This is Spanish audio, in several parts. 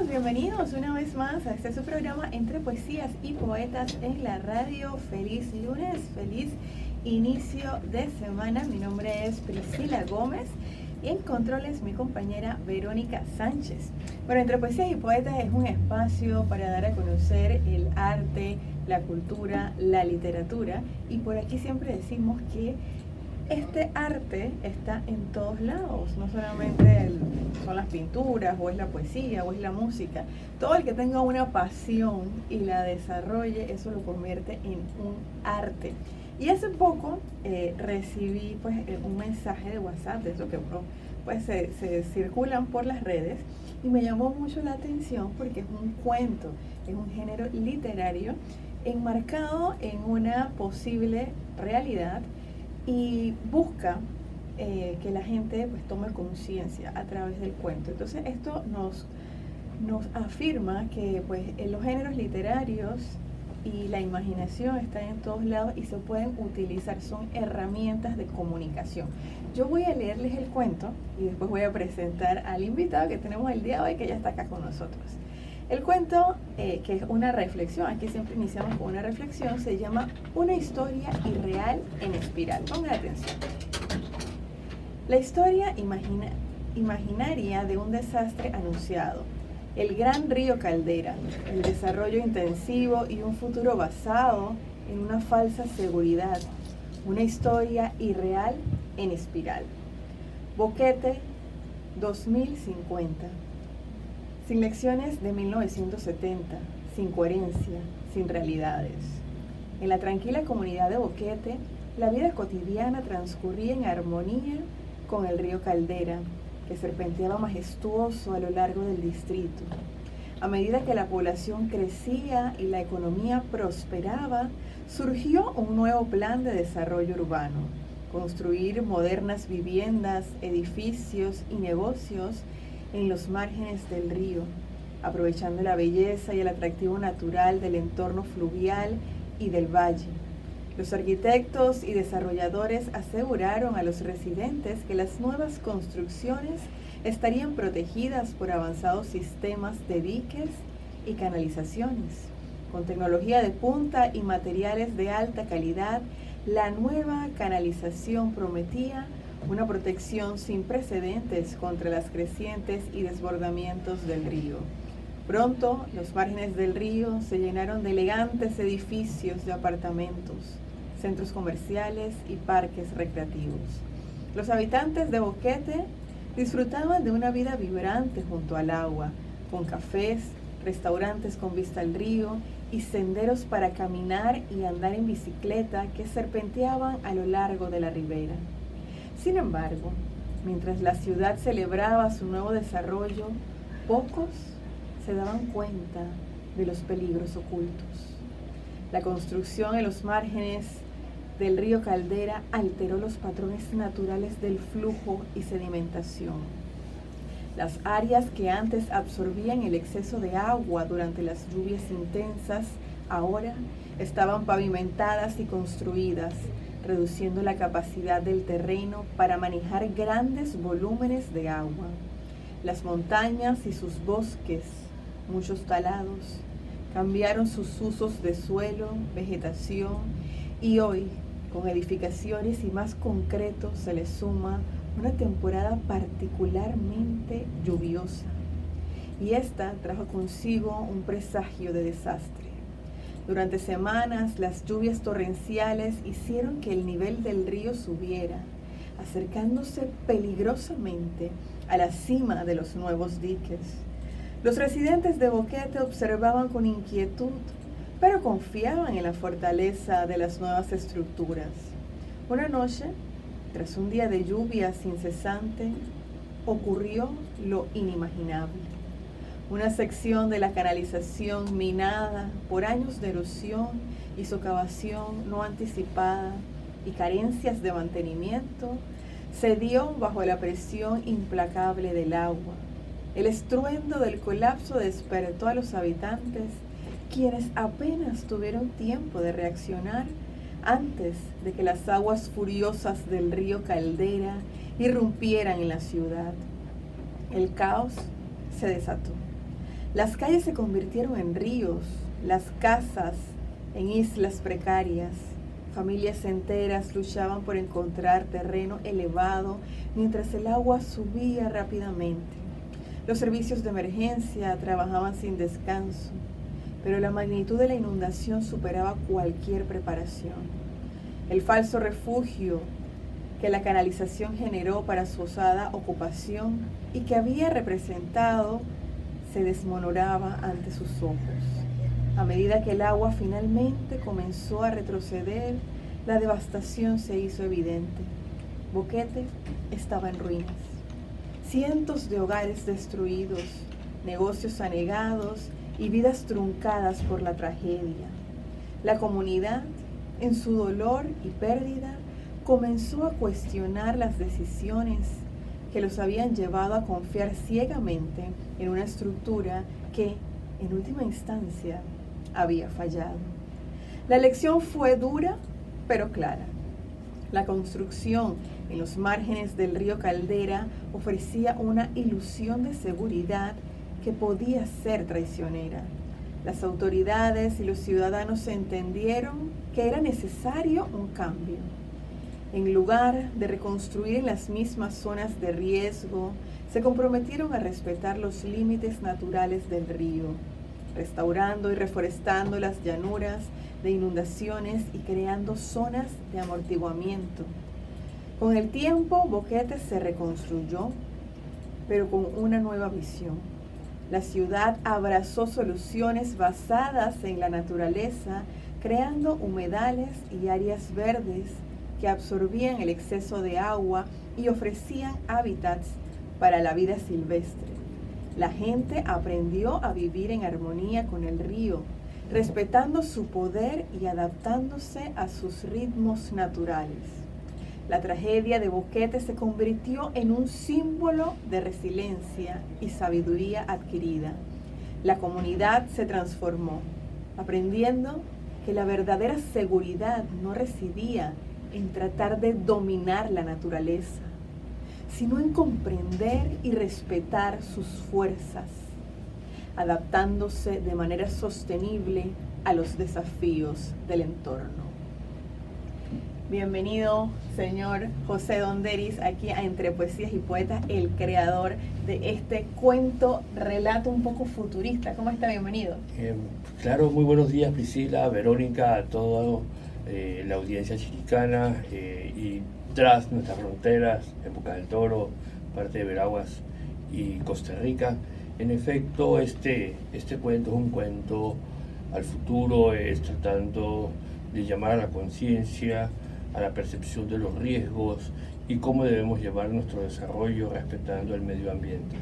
bienvenidos una vez más a este su programa Entre Poesías y Poetas en la radio. Feliz lunes, feliz inicio de semana. Mi nombre es Priscila Gómez y en controles mi compañera Verónica Sánchez. Bueno, Entre Poesías y Poetas es un espacio para dar a conocer el arte, la cultura, la literatura, y por aquí siempre decimos que este arte está en todos lados, no solamente son las pinturas, o es la poesía, o es la música. Todo el que tenga una pasión y la desarrolle, eso lo convierte en un arte. Y hace poco recibí un mensaje de WhatsApp, de eso que se circulan por las redes, y me llamó mucho la atención porque es un cuento, es un género literario enmarcado en una posible realidad, y busca que la gente tome conciencia a través del cuento. Entonces esto nos afirma que los géneros literarios y la imaginación están en todos lados y se pueden utilizar, son herramientas de comunicación. Yo voy a leerles el cuento y después voy a presentar al invitado que tenemos el día de hoy, que ya está acá con nosotros. El cuento, que es una reflexión, aquí siempre iniciamos con una reflexión, se llama Una historia irreal en espiral. Pongan atención. La historia imaginaria de un desastre anunciado, el gran río Caldera, el desarrollo intensivo y un futuro basado en una falsa seguridad. Una historia irreal en espiral. Boquete 2050. Sin lecciones de 1970, sin coherencia, sin realidades. En la tranquila comunidad de Boquete, la vida cotidiana transcurría en armonía con el río Caldera, que serpenteaba majestuoso a lo largo del distrito. A medida que la población crecía y la economía prosperaba, surgió un nuevo plan de desarrollo urbano: construir modernas viviendas, edificios y negocios en los márgenes del río, aprovechando la belleza y el atractivo natural del entorno fluvial y del valle. Los arquitectos y desarrolladores aseguraron a los residentes que las nuevas construcciones estarían protegidas por avanzados sistemas de diques y canalizaciones. Con tecnología de punta y materiales de alta calidad, la nueva canalización prometía una protección sin precedentes contra las crecientes y desbordamientos del río. Pronto, los márgenes del río se llenaron de elegantes edificios de apartamentos, centros comerciales y parques recreativos. Los habitantes de Boquete disfrutaban de una vida vibrante junto al agua, con cafés, restaurantes con vista al río y senderos para caminar y andar en bicicleta que serpenteaban a lo largo de la ribera. Sin embargo, mientras la ciudad celebraba su nuevo desarrollo, pocos se daban cuenta de los peligros ocultos. La construcción en los márgenes del río Caldera alteró los patrones naturales del flujo y sedimentación. Las áreas que antes absorbían el exceso de agua durante las lluvias intensas, ahora estaban pavimentadas y construidas, reduciendo la capacidad del terreno para manejar grandes volúmenes de agua. Las montañas y sus bosques, muchos talados, cambiaron sus usos de suelo, vegetación, y hoy, con edificaciones y más concreto, se le suma una temporada particularmente lluviosa. Y esta trajo consigo un presagio de desastre. Durante semanas, las lluvias torrenciales hicieron que el nivel del río subiera, acercándose peligrosamente a la cima de los nuevos diques. Los residentes de Boquete observaban con inquietud, pero confiaban en la fortaleza de las nuevas estructuras. Una noche, tras un día de lluvia incesante, ocurrió lo inimaginable. Una sección de la canalización minada por años de erosión y socavación no anticipada y carencias de mantenimiento cedió bajo la presión implacable del agua. El estruendo del colapso despertó a los habitantes, quienes apenas tuvieron tiempo de reaccionar antes de que las aguas furiosas del río Caldera irrumpieran en la ciudad. El caos se desató. Las calles se convirtieron en ríos, las casas en islas precarias. Familias enteras luchaban por encontrar terreno elevado mientras el agua subía rápidamente. Los servicios de emergencia trabajaban sin descanso, pero la magnitud de la inundación superaba cualquier preparación. El falso refugio que la canalización generó para su osada ocupación y que había representado se desmoronaba ante sus ojos. A medida que el agua finalmente comenzó a retroceder, la devastación se hizo evidente. Boquete estaba en ruinas. Cientos de hogares destruidos, negocios anegados y vidas truncadas por la tragedia. La comunidad, en su dolor y pérdida, comenzó a cuestionar las decisiones que los habían llevado a confiar ciegamente en una estructura que, en última instancia, había fallado. La lección fue dura, pero clara. La construcción en los márgenes del río Caldera ofrecía una ilusión de seguridad que podía ser traicionera. Las autoridades y los ciudadanos entendieron que era necesario un cambio. En lugar de reconstruir en las mismas zonas de riesgo, se comprometieron a respetar los límites naturales del río, restaurando y reforestando las llanuras de inundaciones y creando zonas de amortiguamiento. Con el tiempo, Boquete se reconstruyó, pero con una nueva visión. La ciudad abrazó soluciones basadas en la naturaleza, creando humedales y áreas verdes que absorbían el exceso de agua y ofrecían hábitats para la vida silvestre. La gente aprendió a vivir en armonía con el río, respetando su poder y adaptándose a sus ritmos naturales. La tragedia de Boquete se convirtió en un símbolo de resiliencia y sabiduría adquirida. La comunidad se transformó, aprendiendo que la verdadera seguridad no residía en tratar de dominar la naturaleza, sino en comprender y respetar sus fuerzas, adaptándose de manera sostenible a los desafíos del entorno. Bienvenido, señor José Donderis, aquí a Entre Poesías y Poetas, el creador de este cuento, relato un poco futurista. ¿Cómo está? Bienvenido. Claro, muy buenos días, Priscila, Verónica, a toda la audiencia chiricana y tras nuestras fronteras, en Boca del Toro, parte de Veraguas y Costa Rica. En efecto, este cuento es un cuento al futuro, es tratando de llamar a la conciencia, a la percepción de los riesgos y cómo debemos llevar nuestro desarrollo respetando el medio ambiente.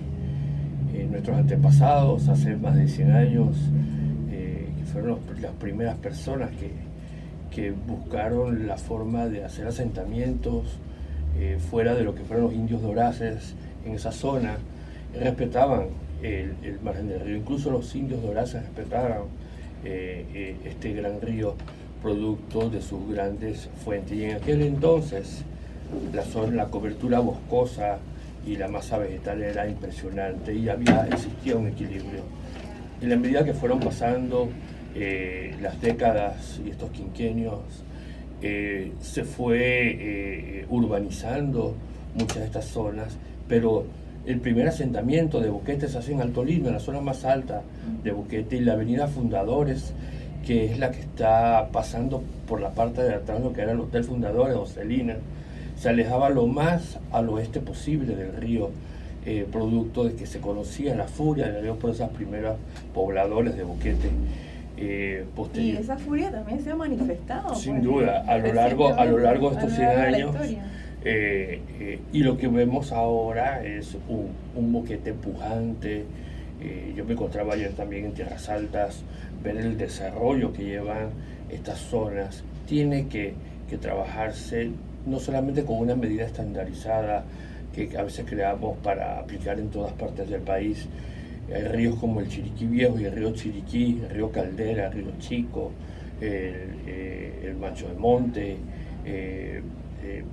Nuestros antepasados, hace más de 100 años, que fueron las primeras personas que buscaron la forma de hacer asentamientos fuera de lo que fueron los indios doraces en esa zona, respetaban el margen del río. Incluso los indios doraces respetaban este gran río, producto de sus grandes fuentes. Y en aquel entonces la cobertura boscosa y la masa vegetal era impresionante y existía un equilibrio. En la medida que fueron pasando las décadas y estos quinquenios, se fue urbanizando muchas de estas zonas, pero el primer asentamiento de Boquete se hace en Alto Lino, en la zona más alta de Boquete, y la avenida Fundadores, que es la que está pasando por la parte de atrás, lo que era el Hotel Fundadores, Ocelina, se alejaba lo más al oeste posible del río, producto de que se conocía la furia del río por esas primeras pobladores de Boquete. Y esa furia también se ha manifestado. Sin duda, a lo largo de estos 100 años. Y lo que vemos ahora es un Boquete pujante. Yo me encontraba ayer también en Tierras Altas, ver el desarrollo que llevan estas zonas. Tiene que trabajarse no solamente con una medida estandarizada que a veces creamos para aplicar en todas partes del país. Hay ríos como el Chiriquí Viejo y el río Chiriquí, el río Caldera, el río Chico, el Mancho de Monte.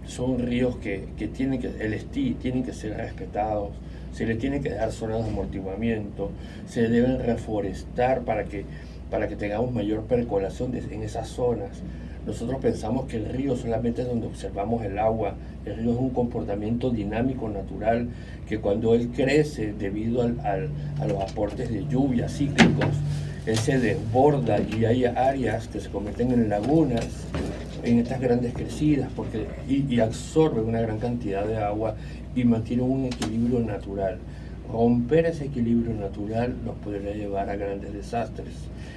Son ríos que tienen que ser respetados, se le tiene que dar zonas de amortiguamiento, se deben reforestar para que tengamos mayor percolación en esas zonas. Nosotros pensamos que el río solamente es donde observamos el agua. El río es un comportamiento dinámico, natural, que cuando él crece debido a los aportes de lluvia cíclicos, él se desborda y hay áreas que se convierten en lagunas, en estas grandes crecidas, y absorbe una gran cantidad de agua y mantiene un equilibrio natural. Romper ese equilibrio natural nos podría llevar a grandes desastres.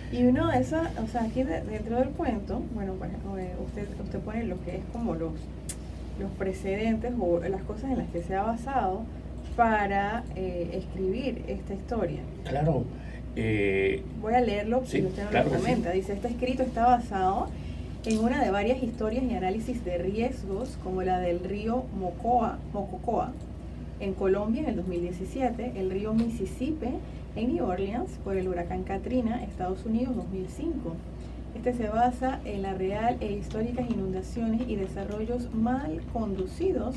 Y uno de esas, o sea, aquí dentro del cuento, bueno, usted pone lo que es como los precedentes o las cosas en las que se ha basado para escribir esta historia. Claro. Voy a leerlo sí, si usted no claro lo comenta. Sí. Dice, este escrito está basado en una de varias historias y análisis de riesgos, como la del río Mococoa en Colombia en el 2017, el río Mississippi en New Orleans por el huracán Katrina, Estados Unidos 2005. Este se basa en las real e históricas inundaciones y desarrollos mal conducidos,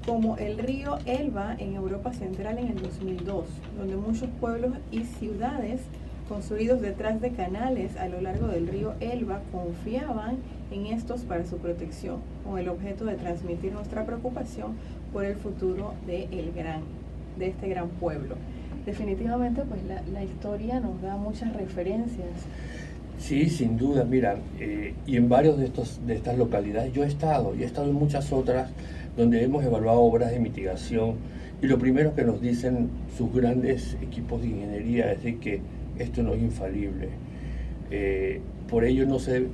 como el río Elba en Europa Central en el 2002, donde muchos pueblos y ciudades construidos detrás de canales a lo largo del río Elba confiaban en estos para su protección, con el objeto de transmitir nuestra preocupación por el futuro de este gran pueblo. Definitivamente, pues la historia nos da muchas referencias. Sí, sin duda, mira, y en varios de estas localidades yo he estado en muchas otras donde hemos evaluado obras de mitigación, y lo primero que nos dicen sus grandes equipos de ingeniería es de que esto no es infalible. Por ello no sé,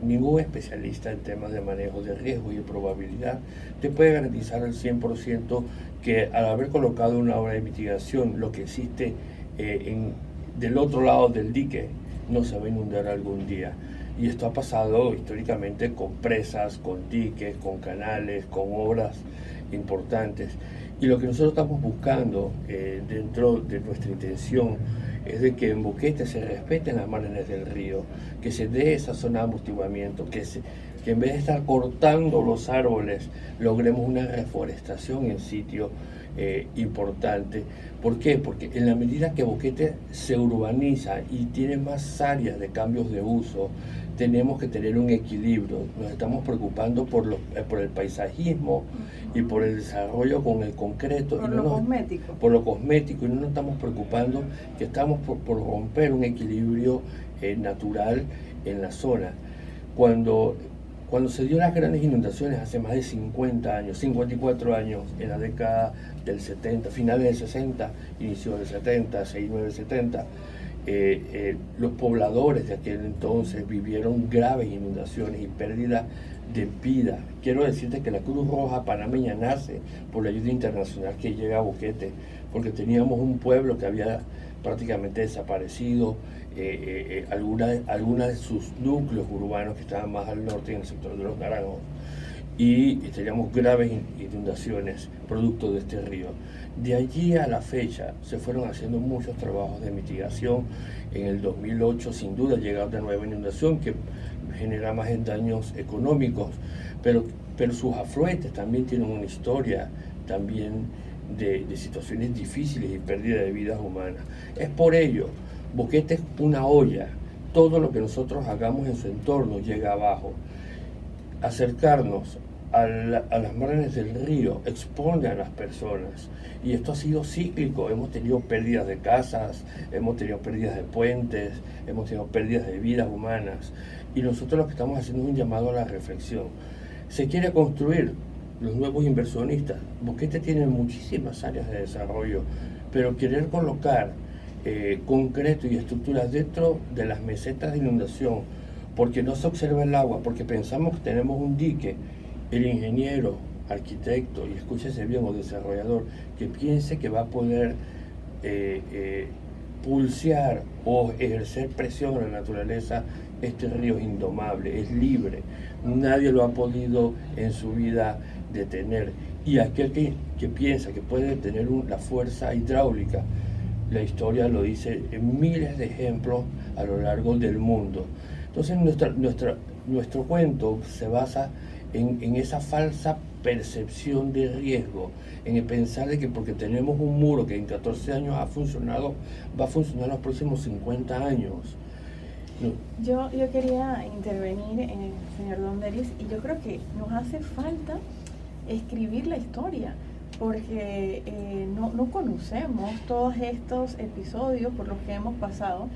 ningún especialista en temas de manejo de riesgo y de probabilidad te puede garantizar al 100% que al haber colocado una obra de mitigación, lo que existe del otro lado del dique no se va a inundar algún día. Y esto ha pasado históricamente con presas, con diques, con canales, con obras importantes. Y lo que nosotros estamos buscando dentro de nuestra intención es de que en Boquete se respeten las márgenes del río, que se dé esa zona de amortiguamiento, que en vez de estar cortando los árboles, logremos una reforestación en sitio importante. ¿Por qué? Porque en la medida que Boquete se urbaniza y tiene más áreas de cambios de uso, tenemos que tener un equilibrio. Nos estamos preocupando por el paisajismo y por el desarrollo con el concreto. Por lo cosmético. Por lo cosmético, y no nos estamos preocupando que estamos por romper un equilibrio natural en la zona. Cuando se dio las grandes inundaciones hace más de 50 años, 54 años, en la década del 70, finales del 60, inicio del 70, 69, 70, los pobladores de aquel entonces vivieron graves inundaciones y pérdida de vida. Quiero decirte que la Cruz Roja panameña nace por la ayuda internacional que llega a Boquete, porque teníamos un pueblo que había prácticamente desaparecido, algunas de sus núcleos urbanos que estaban más al norte, en el sector de Los Naranjos, y teníamos graves inundaciones producto de este río. De allí a la fecha se fueron haciendo muchos trabajos de mitigación. En el 2008 sin duda llega otra nueva inundación que genera más daños económicos, pero sus afluentes también tienen una historia también de situaciones difíciles y pérdida de vidas humanas. Es por ello, Boquete es una olla, todo lo que nosotros hagamos en su entorno llega abajo. Acercarnos a las márgenes del río expone a las personas, y esto ha sido cíclico. Hemos tenido pérdidas de casas, hemos tenido pérdidas de puentes, hemos tenido pérdidas de vidas humanas, y nosotros lo que estamos haciendo es un llamado a la reflexión. Se quiere construir, los nuevos inversionistas, Boquete tiene muchísimas áreas de desarrollo, pero querer colocar concreto y estructuras dentro de las mesetas de inundación, porque no se observa el agua, porque pensamos que tenemos un dique, el ingeniero, arquitecto, y escúchese bien, o desarrollador, que piense que va a poder pulsear o ejercer presión en la naturaleza, este río es indomable, es libre, nadie lo ha podido en su vida detener. Y aquel que piensa que puede detener la fuerza hidráulica, la historia lo dice en miles de ejemplos a lo largo del mundo. Entonces nuestro cuento se basa en esa falsa percepción de riesgo, en el pensar de que porque tenemos un muro que en 14 años ha funcionado, va a funcionar los próximos 50 años. No. Yo quería intervenir, señor Don Deris, y yo creo que nos hace falta escribir la historia, porque no conocemos todos estos episodios por los que hemos pasado,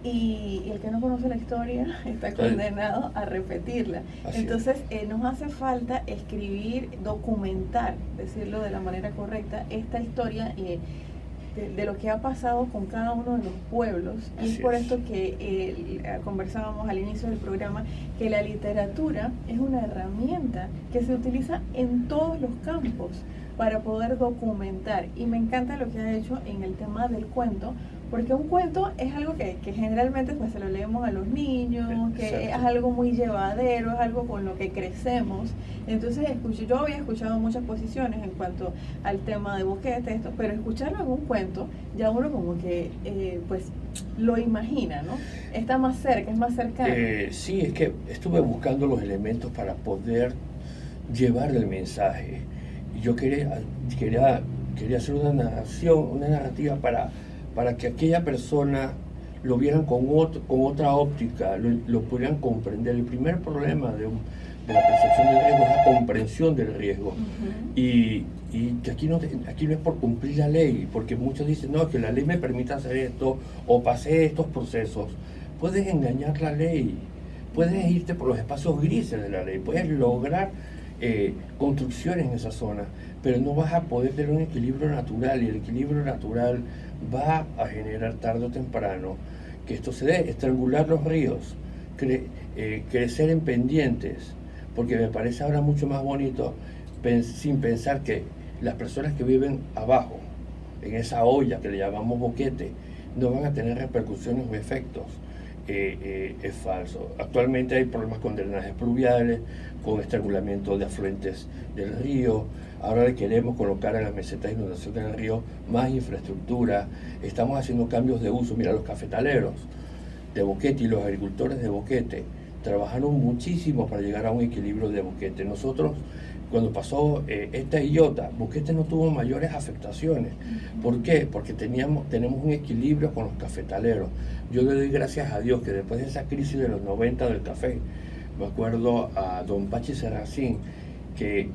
y el que no conoce la historia está condenado a repetirla. Así Entonces nos hace falta escribir, documentar, decirlo de la manera correcta, esta historia de lo que ha pasado con cada uno de los pueblos. Y Así es por es. esto que conversábamos al inicio del programa, que la literatura es una herramienta que se utiliza en todos los campos para poder documentar. Y me encanta lo que ha hecho en el tema del cuento, porque un cuento es algo que generalmente pues se lo leemos a los niños, que Exacto. es algo muy llevadero, es algo con lo que crecemos. Entonces yo había escuchado muchas posiciones en cuanto al tema de Boquete, esto, pero escucharlo en un cuento, ya uno como que pues lo imagina, ¿no? Está más cerca, es más cercano. Sí, es que estuve buscando los elementos para poder llevar el mensaje. Y yo quería hacer una narrativa para que aquella persona lo vieran con otra óptica, lo pudieran comprender. El primer problema de la percepción del riesgo es la comprensión del riesgo. Uh-huh. Y que aquí no es por cumplir la ley, porque muchos dicen, no, que la ley me permite hacer esto o pasé estos procesos. Puedes engañar la ley, puedes irte por los espacios grises de la ley, puedes lograr construcciones en esa zona, pero no vas a poder tener un equilibrio natural, y el equilibrio natural va a generar tarde o temprano que esto se dé, estrangular los ríos, crecer en pendientes, porque me parece ahora mucho más bonito sin pensar que las personas que viven abajo, en esa olla que le llamamos boquete, no van a tener repercusiones o efectos. Es falso. Actualmente hay problemas con drenajes pluviales, con estrangulamiento de afluentes del río. Ahora le queremos colocar en las mesetas de inundación del río más infraestructura. Estamos haciendo cambios de uso. Mira, los cafetaleros de Boquete y los agricultores de Boquete trabajaron muchísimo para llegar a un equilibrio de Boquete. Nosotros, cuando pasó esta Illota, Boquete no tuvo mayores afectaciones. ¿Por qué? Porque tenemos un equilibrio con los cafetaleros. Yo le doy gracias a Dios que después de esa crisis de los 90 del café, me acuerdo a don Pachi Serracín, que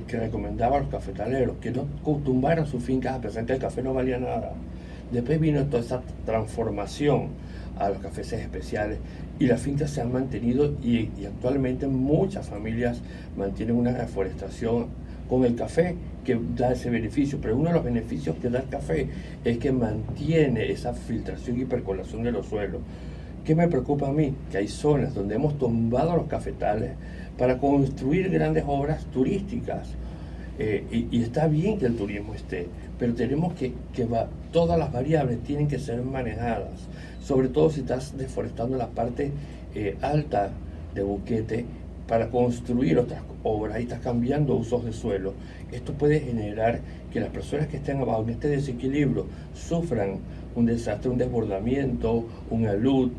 recomendaba a los cafetaleros que no tumbaran sus fincas a pesar que el café no valía nada. Después vino toda esa transformación a los cafés especiales y las fincas se han mantenido y actualmente muchas familias mantienen una reforestación con el café que da ese beneficio, pero uno de los beneficios que da el café es que mantiene esa filtración y percolación de los suelos. ¿Qué me preocupa a mí? Que hay zonas donde hemos tumbado los cafetales para construir grandes obras turísticas. Y está bien que el turismo esté, pero tenemos todas las variables tienen que ser manejadas, sobre todo si estás deforestando la parte alta de Boquete para construir otras obras y estás cambiando usos de suelo. Esto puede generar que las personas que estén abajo en este desequilibrio sufran un desastre, un desbordamiento, un alud.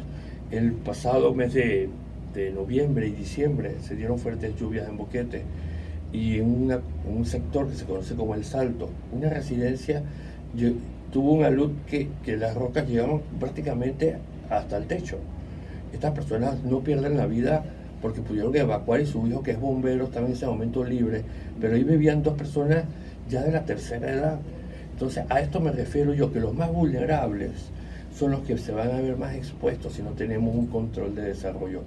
El pasado mes de noviembre y diciembre se dieron fuertes lluvias en Boquete y en un sector que se conoce como El Salto, una residencia tuvo un alud que las rocas llegaban prácticamente hasta el techo. Estas personas no pierden la vida porque pudieron evacuar y su hijo, que es bombero, estaba en ese momento libre, pero ahí vivían 2 personas ya de la tercera edad. Entonces a esto me refiero yo, que los más vulnerables son los que se van a ver más expuestos si no tenemos un control de desarrollo.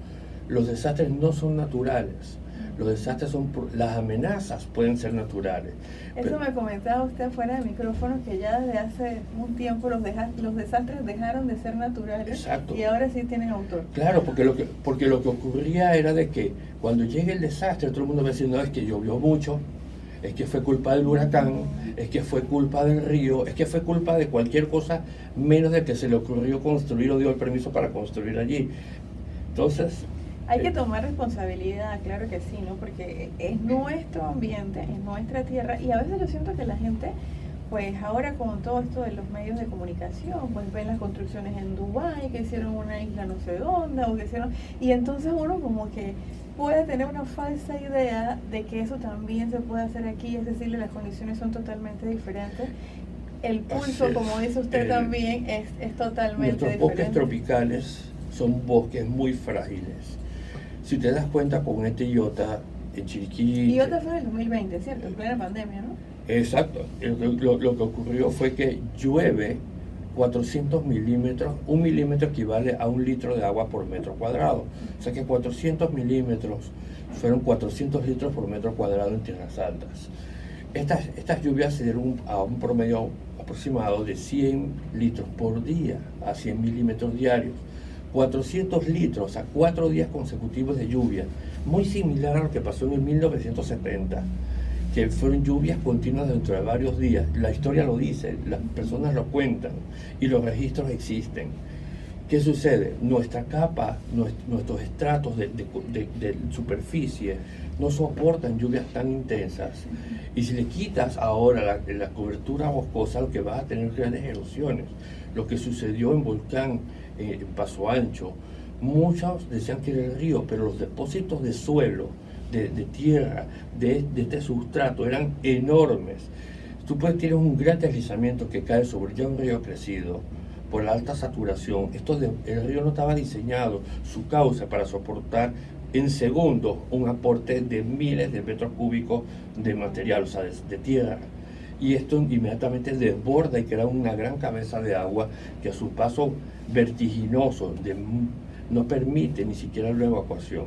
Los desastres no son naturales. Los desastres las amenazas pueden ser naturales. Eso me comentaba usted fuera de micrófono, que ya desde hace un tiempo los desastres dejaron de ser naturales. Exacto. Y ahora sí tienen autor. Claro, porque lo que ocurría era de que cuando llegue el desastre todo el mundo va a decir, no, es que llovió mucho, es que fue culpa del huracán, es que fue culpa del río, es que fue culpa de cualquier cosa menos de que se le ocurrió construir o dio el permiso para construir allí. Entonces... Hay que tomar responsabilidad, claro que sí, ¿no? Porque es nuestro ambiente, es nuestra tierra, y a veces yo siento que la gente, pues ahora con todo esto de los medios de comunicación, pues ven las construcciones en Dubái, que hicieron una isla no sé dónde, o que hicieron, y entonces uno como que, puede tener una falsa idea de que eso también se puede hacer aquí, es decir, las condiciones son totalmente diferentes. El pulso, como dice usted también, es totalmente nuestros diferente. bosques tropicales son bosques muy frágiles. Si te das cuenta con este Iota en Chiriquí... Iota fue en el 2020, ¿cierto? En plena pandemia, ¿no? Exacto. Lo que ocurrió fue que llueve 400 milímetros, 1 milímetro equivale a 1 litro de agua por metro cuadrado. O sea que 400 milímetros fueron 400 litros por metro cuadrado en tierras altas. Estas lluvias se dieron a un promedio aproximado de 100 litros por día, a 100 milímetros diarios. 400 litros a 4 días consecutivos de lluvia, muy similar a lo que pasó en el 1970, que fueron lluvias continuas dentro de varios días. La historia lo dice, las personas lo cuentan y los registros existen. ¿Qué sucede? Nuestra capa, nuestros estratos de superficie no soportan lluvias tan intensas. Y si le quitas ahora la cobertura boscosa, lo que vas a tener grandes erosiones. Lo que sucedió en Volcán, en Paso Ancho, muchos decían que era el río, pero los depósitos de suelo, de tierra, de este sustrato, eran enormes. Tú tienes un gran deslizamiento que cae sobre ya un río crecido por la alta saturación. El río no estaba diseñado, su cauce, para soportar en segundos un aporte de miles de metros cúbicos de material, o sea, de tierra. Y esto inmediatamente desborda y crea una gran cabeza de agua que a su paso vertiginoso no permite ni siquiera la evacuación.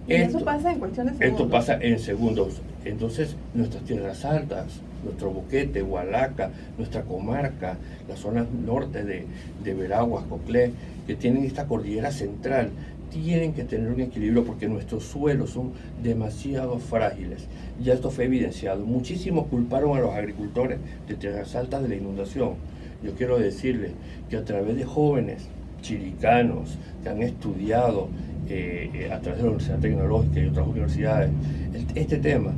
Y eso pasa en cuestión de segundos. Esto pasa en segundos. Entonces, nuestras tierras altas, nuestro Boquete, Hualaca, nuestra comarca, la zona norte de Veraguas, Coclé, que tienen esta cordillera central, tienen que tener un equilibrio porque nuestros suelos son demasiado frágiles. Ya esto fue evidenciado. Muchísimos culparon a los agricultores de tierras altas de la inundación. Yo quiero decirles que a través de jóvenes chiricanos que han estudiado a través de la Universidad Tecnológica y otras universidades este tema,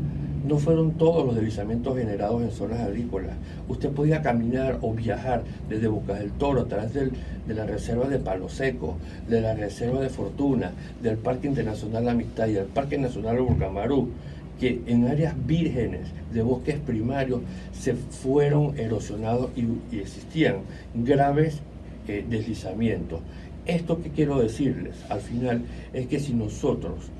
no fueron todos los deslizamientos generados en zonas agrícolas. Usted podía caminar o viajar desde Bocas del Toro a través de la reserva de Palo Seco, de la reserva de Fortuna, del Parque Internacional La Amistad y del Parque Nacional Urcamarú, que en áreas vírgenes de bosques primarios se fueron erosionados y existían graves deslizamientos. Esto que quiero decirles al final es que si nosotros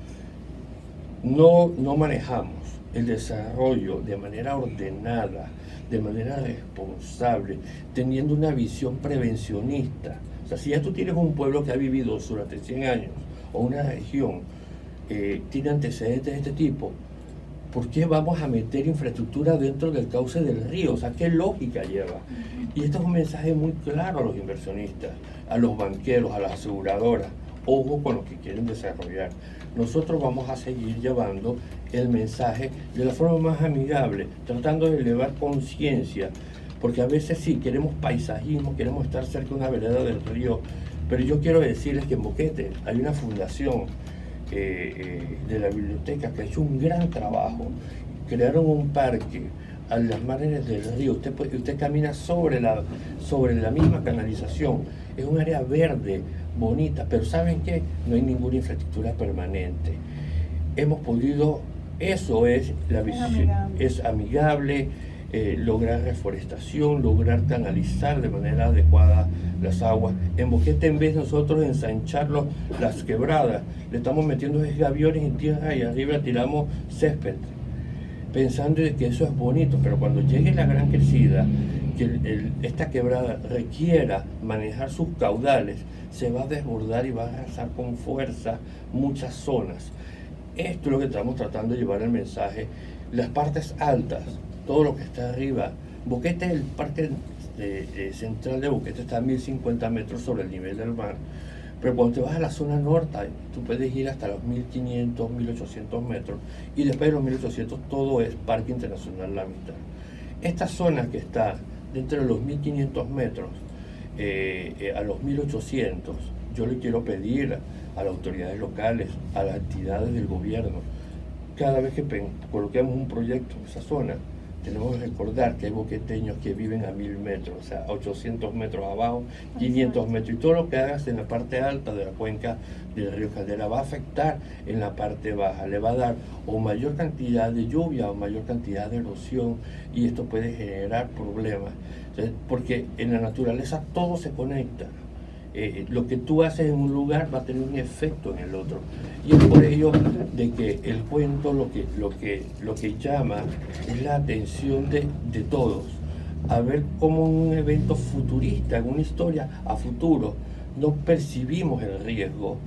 no manejamos el desarrollo de manera ordenada, de manera responsable, teniendo una visión prevencionista. O sea, si ya tú tienes un pueblo que ha vivido durante 100 años, o una región tiene antecedentes de este tipo, ¿por qué vamos a meter infraestructura dentro del cauce del río? O sea, ¿qué lógica lleva? Y esto es un mensaje muy claro a los inversionistas, a los banqueros, a las aseguradoras. Ojo con lo que quieren desarrollar. Nosotros vamos a seguir llevando el mensaje de la forma más amigable, tratando de elevar conciencia, porque a veces sí, queremos paisajismo, queremos estar cerca de una vereda del río, pero yo quiero decirles que en Boquete hay una fundación de la biblioteca que ha hecho un gran trabajo. Crearon un parque a las márgenes del río. Usted camina sobre la misma canalización. Es un área verde, bonita, pero ¿saben qué? No hay ninguna infraestructura permanente. Hemos podido, eso es la visión, es amigable, lograr reforestación, lograr canalizar de manera adecuada las aguas. En Boquete, en vez de nosotros ensanchar las quebradas, le estamos metiendo gaviones en tierra y arriba tiramos césped, pensando de que eso es bonito, pero cuando llegue la gran crecida, que esta quebrada requiera manejar sus caudales, se va a desbordar y va a arrasar con fuerza muchas zonas. Esto es lo que estamos tratando de llevar el mensaje. Las partes altas, todo lo que está arriba. Boquete, el parque central de Boquete está a 1050 metros sobre el nivel del mar, pero cuando te vas a la zona norte, tú puedes ir hasta los 1500, 1800 metros, y después de los 1800 todo es Parque Internacional La Amistad. Esta zona que está dentro de los 1500 metros a los 1800, yo le quiero pedir a las autoridades locales, a las entidades del gobierno, cada vez que coloquemos un proyecto en esa zona, tenemos que recordar que hay boqueteños que viven a 1000 metros, o sea, a 800 metros abajo, 500 metros, y todo lo que hagas en la parte alta de la cuenca del río Caldera va a afectar en la parte baja, le va a dar o mayor cantidad de lluvia o mayor cantidad de erosión, y esto puede generar problemas. Entonces, porque en la naturaleza todo se conecta. Lo que tú haces en un lugar va a tener un efecto en el otro, y es por ello de que el cuento lo que llama es la atención de todos a ver cómo en un evento futurista, en una historia a futuro, no percibimos el riesgo,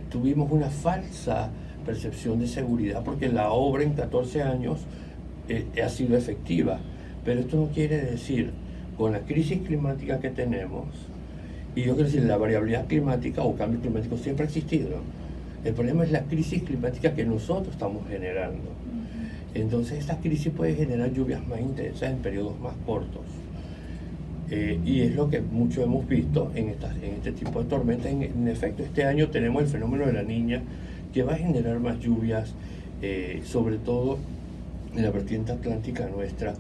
tuvimos una falsa percepción de seguridad porque la obra en 14 años ha sido efectiva, pero esto no quiere decir, con la crisis climática que tenemos, y yo quiero decir, la variabilidad climática o cambio climático siempre ha existido. El problema es la crisis climática que nosotros estamos generando. Entonces esta crisis puede generar lluvias más intensas en periodos más cortos. Y es lo que mucho hemos visto en este tipo de tormentas. En efecto, este año tenemos el fenómeno de la Niña, que va a generar más lluvias, sobre todo en la vertiente atlántica nuestra.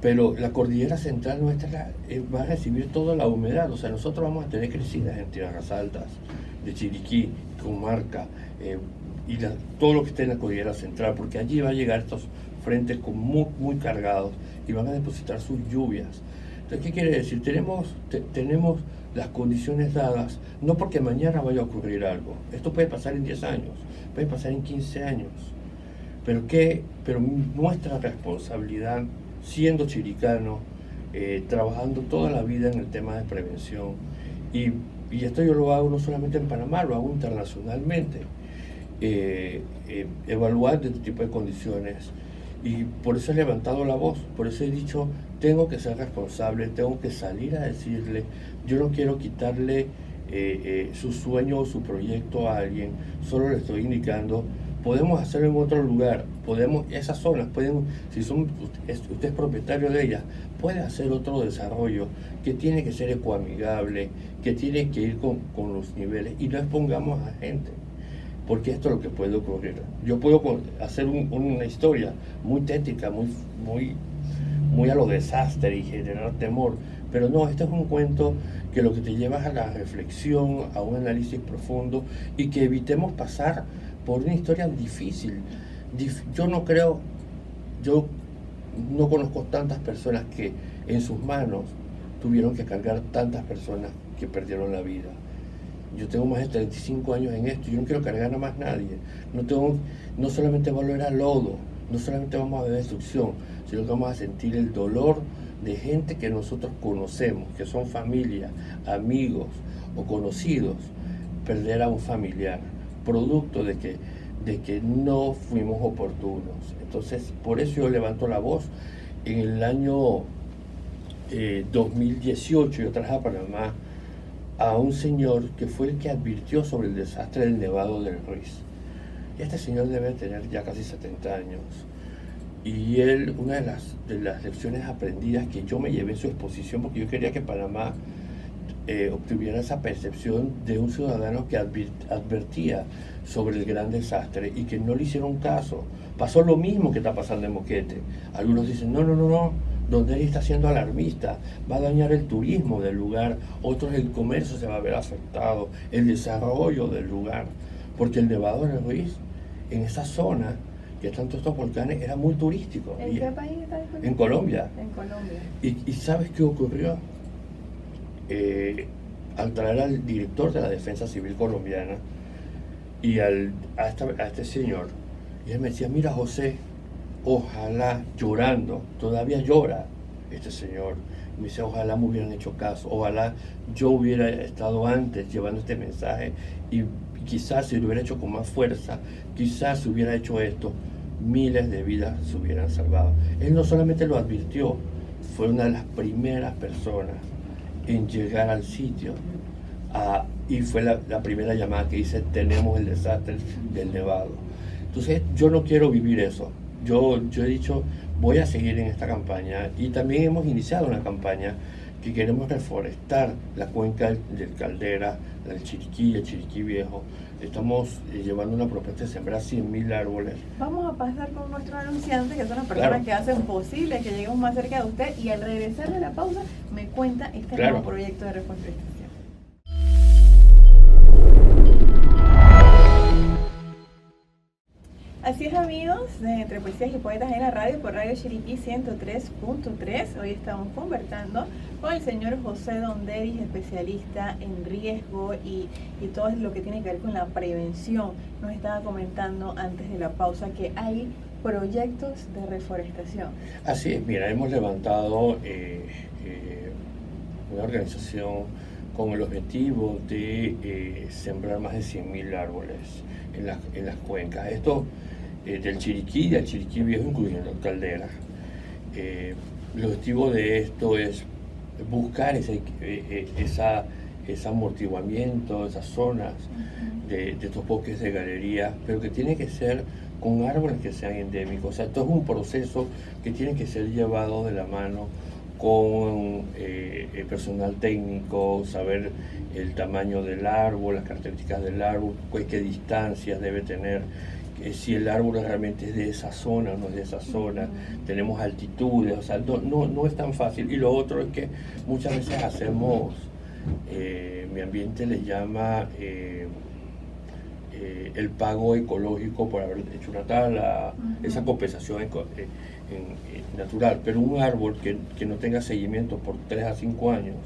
Pero la cordillera central nuestra va a recibir toda la humedad, o sea, nosotros vamos a tener crecidas en tierras altas, de Chiriquí, Comarca, y todo lo que esté en la cordillera central, porque allí va a llegar estos frentes muy cargados y van a depositar sus lluvias. Entonces, ¿qué quiere decir? Tenemos las condiciones dadas, no porque mañana vaya a ocurrir algo, esto puede pasar en 10 años, puede pasar en 15 años, pero nuestra responsabilidad, siendo chiricano, trabajando toda la vida en el tema de prevención, y esto yo lo hago no solamente en Panamá, lo hago internacionalmente, evaluar este tipo de condiciones, y por eso he levantado la voz, por eso he dicho, tengo que ser responsable, tengo que salir a decirle, yo no quiero quitarle su sueño o su proyecto a alguien, solo le estoy indicando, podemos hacerlo en otro lugar, esas zonas pueden, si usted es propietario de ellas, puede hacer otro desarrollo que tiene que ser ecoamigable, que tiene que ir con los niveles, y no expongamos a gente, porque esto es lo que puede ocurrir. Yo puedo hacer una historia muy tétrica, muy a lo desastre y generar temor, pero no, este es un cuento que lo que te lleva es a la reflexión, a un análisis profundo, y que evitemos pasar por una historia difícil. Yo no conozco tantas personas que en sus manos tuvieron que cargar tantas personas que perdieron la vida. Yo tengo más de 35 años en esto, yo no quiero cargar a más nadie. No solamente vamos a ver al lodo, no solamente vamos a ver destrucción, sino que vamos a sentir el dolor de gente que nosotros conocemos, que son familia, amigos o conocidos, perder a un familiar, producto de que no fuimos oportunos. Entonces, por eso yo levanto la voz. En el año 2018 yo traje a Panamá a un señor que fue el que advirtió sobre el desastre del Nevado del Ruiz. Y este señor debe tener ya casi 70 años. Y él, una de las lecciones aprendidas que yo me llevé en su exposición, porque yo quería que Panamá obtuviera esa percepción de un ciudadano que advertía sobre el gran desastre y que no le hicieron caso. Pasó lo mismo que está pasando en Moquete. Algunos dicen, no, donde él está siendo alarmista, va a dañar el turismo del lugar, otros el comercio se va a ver afectado, el desarrollo del lugar, porque el Nevado del Ruiz, en esa zona que están todos estos volcanes, era muy turístico. ¿En qué país está? En Colombia. En Colombia. ¿Y sabes qué ocurrió? Al traer al director de la Defensa Civil colombiana y a este señor, y él me decía, mira José, ojalá, llorando, todavía llora este señor, y me dice, ojalá me hubieran hecho caso, ojalá yo hubiera estado antes llevando este mensaje, y quizás si lo hubiera hecho con más fuerza, quizás si hubiera hecho esto, miles de vidas se hubieran salvado. Él no solamente lo advirtió, fue una de las primeras personas en llegar al sitio, y fue la primera llamada que dice, tenemos el desastre del Nevado. Entonces yo no quiero vivir eso. Yo he dicho, voy a seguir en esta campaña, y también hemos iniciado una campaña que queremos reforestar la cuenca del Caldera, el Chiriquí Viejo, estamos llevando una propuesta de sembrar 100.000 árboles. Vamos a pasar con nuestros anunciantes, que son las personas que hacen posible que lleguemos más cerca de usted, y al regresar de la pausa me cuenta este nuevo proyecto de reforestación. Así es, amigos de Entre Poesías y Poetas en la radio, por Radio Chiriquí 103.3. Hoy estamos conversando con el señor José Donderis, especialista en riesgo y todo lo que tiene que ver con la prevención. Nos estaba comentando antes de la pausa que hay proyectos de reforestación. Así es, mira, hemos levantado una organización con el objetivo de sembrar más de 100.000 árboles en las cuencas. Esto del Chiriquí Viejo, incluyendo Caldera. El objetivo de esto es buscar ese amortiguamiento, esas zonas de estos bosques de galería, pero que tiene que ser con árboles que sean endémicos. O sea, esto es un proceso que tiene que ser llevado de la mano con el personal técnico, saber el tamaño del árbol, las características del árbol, pues qué distancias debe tener, si el árbol realmente es de esa zona o no es de esa zona, tenemos altitudes, o sea, no es tan fácil. Y lo otro es que muchas veces hacemos, mi ambiente le llama el pago ecológico por haber hecho una tala, esa compensación natural, pero un árbol que no tenga seguimiento por 3 a 5 años,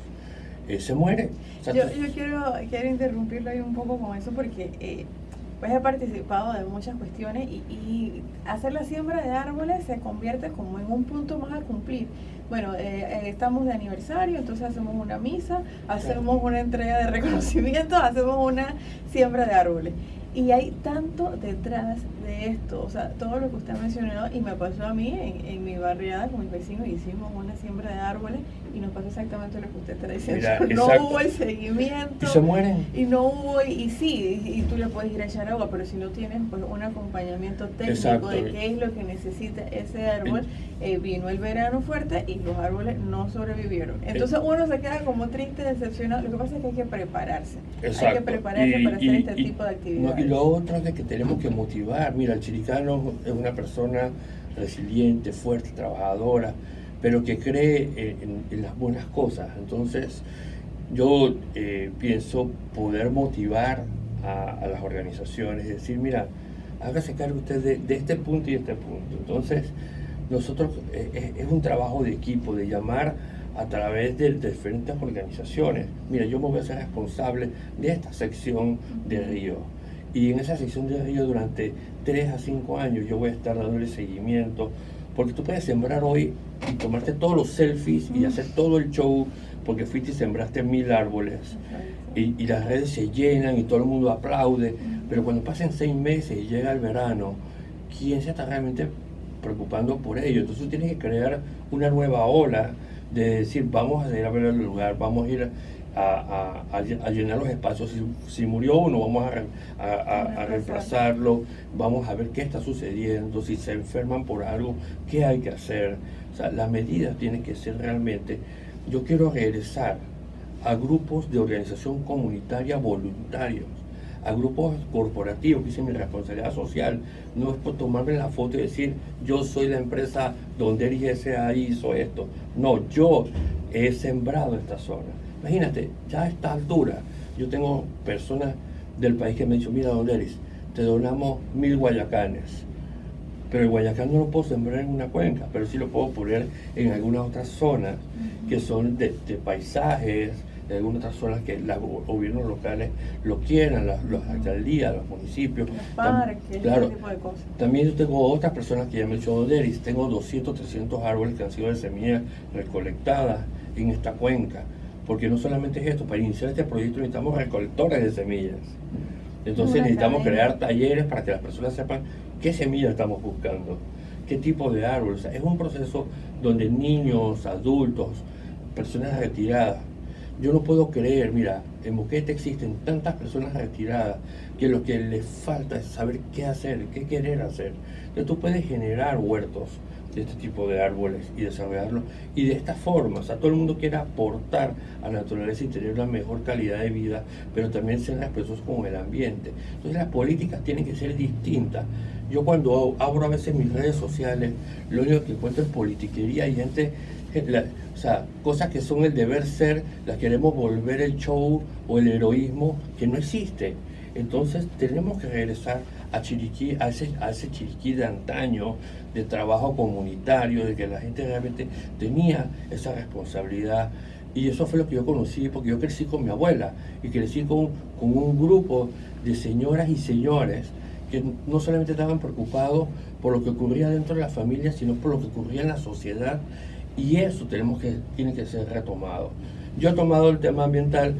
se muere. O sea, yo quiero interrumpirlo ahí un poco con eso porque pues he participado de muchas cuestiones y hacer la siembra de árboles se convierte como en un punto más a cumplir. Bueno, estamos de aniversario, entonces hacemos una misa, hacemos una entrega de reconocimiento, hacemos una siembra de árboles. Y hay tanto detrás de esto, o sea, todo lo que usted ha mencionado, y me pasó a mí en mi barriada con mis vecinos, hicimos una siembra de árboles y nos pasó exactamente lo que usted está diciendo. Mira, no hubo el seguimiento. Y se mueren. Y no hubo, y tú le puedes ir a echar agua, pero si no tienes pues un acompañamiento técnico de qué es lo que necesita ese árbol, vino el verano fuerte y los árboles no sobrevivieron. Entonces uno se queda como triste, decepcionado. Lo que pasa es que hay que prepararse. Exacto. Hay que prepararse para hacer este tipo de actividades. No, y lo otro es de que tenemos que motivar. Mira, el chiricano es una persona resiliente, fuerte, trabajadora, pero que cree en las buenas cosas. Entonces, yo pienso poder motivar a las organizaciones, decir, mira, hágase cargo usted de este punto y este punto. Entonces, nosotros, es un trabajo de equipo, de llamar a través de diferentes organizaciones. Mira, yo me voy a ser responsable de esta sección de río. Y en esa sección de río durante 3 a 5 años yo voy a estar dándole seguimiento, porque tú puedes sembrar hoy y tomarte todos los selfies y hacer todo el show, porque fuiste y sembraste 1.000 árboles. Y las redes se llenan y todo el mundo aplaude, pero cuando pasen 6 meses y llega el verano, ¿quién se está realmente preocupando por ello? Entonces tú tienes que crear una nueva ola de decir, vamos a ir a ver el lugar, vamos a ir a llenar los espacios. Si murió uno, vamos a reemplazarlo, vamos a ver qué está sucediendo, si se enferman por algo, qué hay que hacer. O sea, las medidas tienen que ser realmente. Yo quiero regresar a grupos de organización comunitaria voluntarios, a grupos corporativos, que dicen mi responsabilidad social. No es por tomarme la foto y decir, yo soy la empresa Donderis S.A. hizo esto. No, yo he sembrado esta zona. Imagínate, ya a esta altura, yo tengo personas del país que me han dicho, mira, Donderis, te donamos 1.000 guayacanes, pero el guayacán no lo puedo sembrar en una cuenca, pero sí lo puedo poner en algunas otras zonas que son de paisajes, de algunas otras zonas que los gobiernos locales lo quieran, las alcaldías, los municipios. Los parques, claro, ese tipo de cosas. También yo tengo otras personas que ya me han dicho, Donderis, tengo 200, 300 árboles que han sido de semillas recolectadas en esta cuenca. Porque no solamente es esto, para iniciar este proyecto necesitamos recolectores de semillas. Entonces necesitamos crear talleres para que las personas sepan qué semillas estamos buscando, qué tipo de árboles. O sea, es un proceso donde niños, adultos, personas retiradas. Yo no puedo creer, mira, en Boquete existen tantas personas retiradas que lo que les falta es saber qué hacer, qué querer hacer. Entonces tú puedes generar huertos de este tipo de árboles y desarrollarlo. Y de esta forma, o sea, todo el mundo quiere aportar a la naturaleza y tener una mejor calidad de vida, pero también ser respetuosos con el ambiente. Entonces las políticas tienen que ser distintas. Yo cuando abro a veces mis redes sociales, lo único que encuentro es politiquería y gente, o sea, cosas que son el deber ser, las queremos volver el show o el heroísmo que no existe. Entonces tenemos que regresar a Chiriquí, a ese Chiriquí de antaño, de trabajo comunitario, de que la gente realmente tenía esa responsabilidad. Y eso fue lo que yo conocí, porque yo crecí con mi abuela y crecí con un grupo de señoras y señores que no solamente estaban preocupados por lo que ocurría dentro de la familia, sino por lo que ocurría en la sociedad. Y eso tiene que ser retomado. Yo he tomado el tema ambiental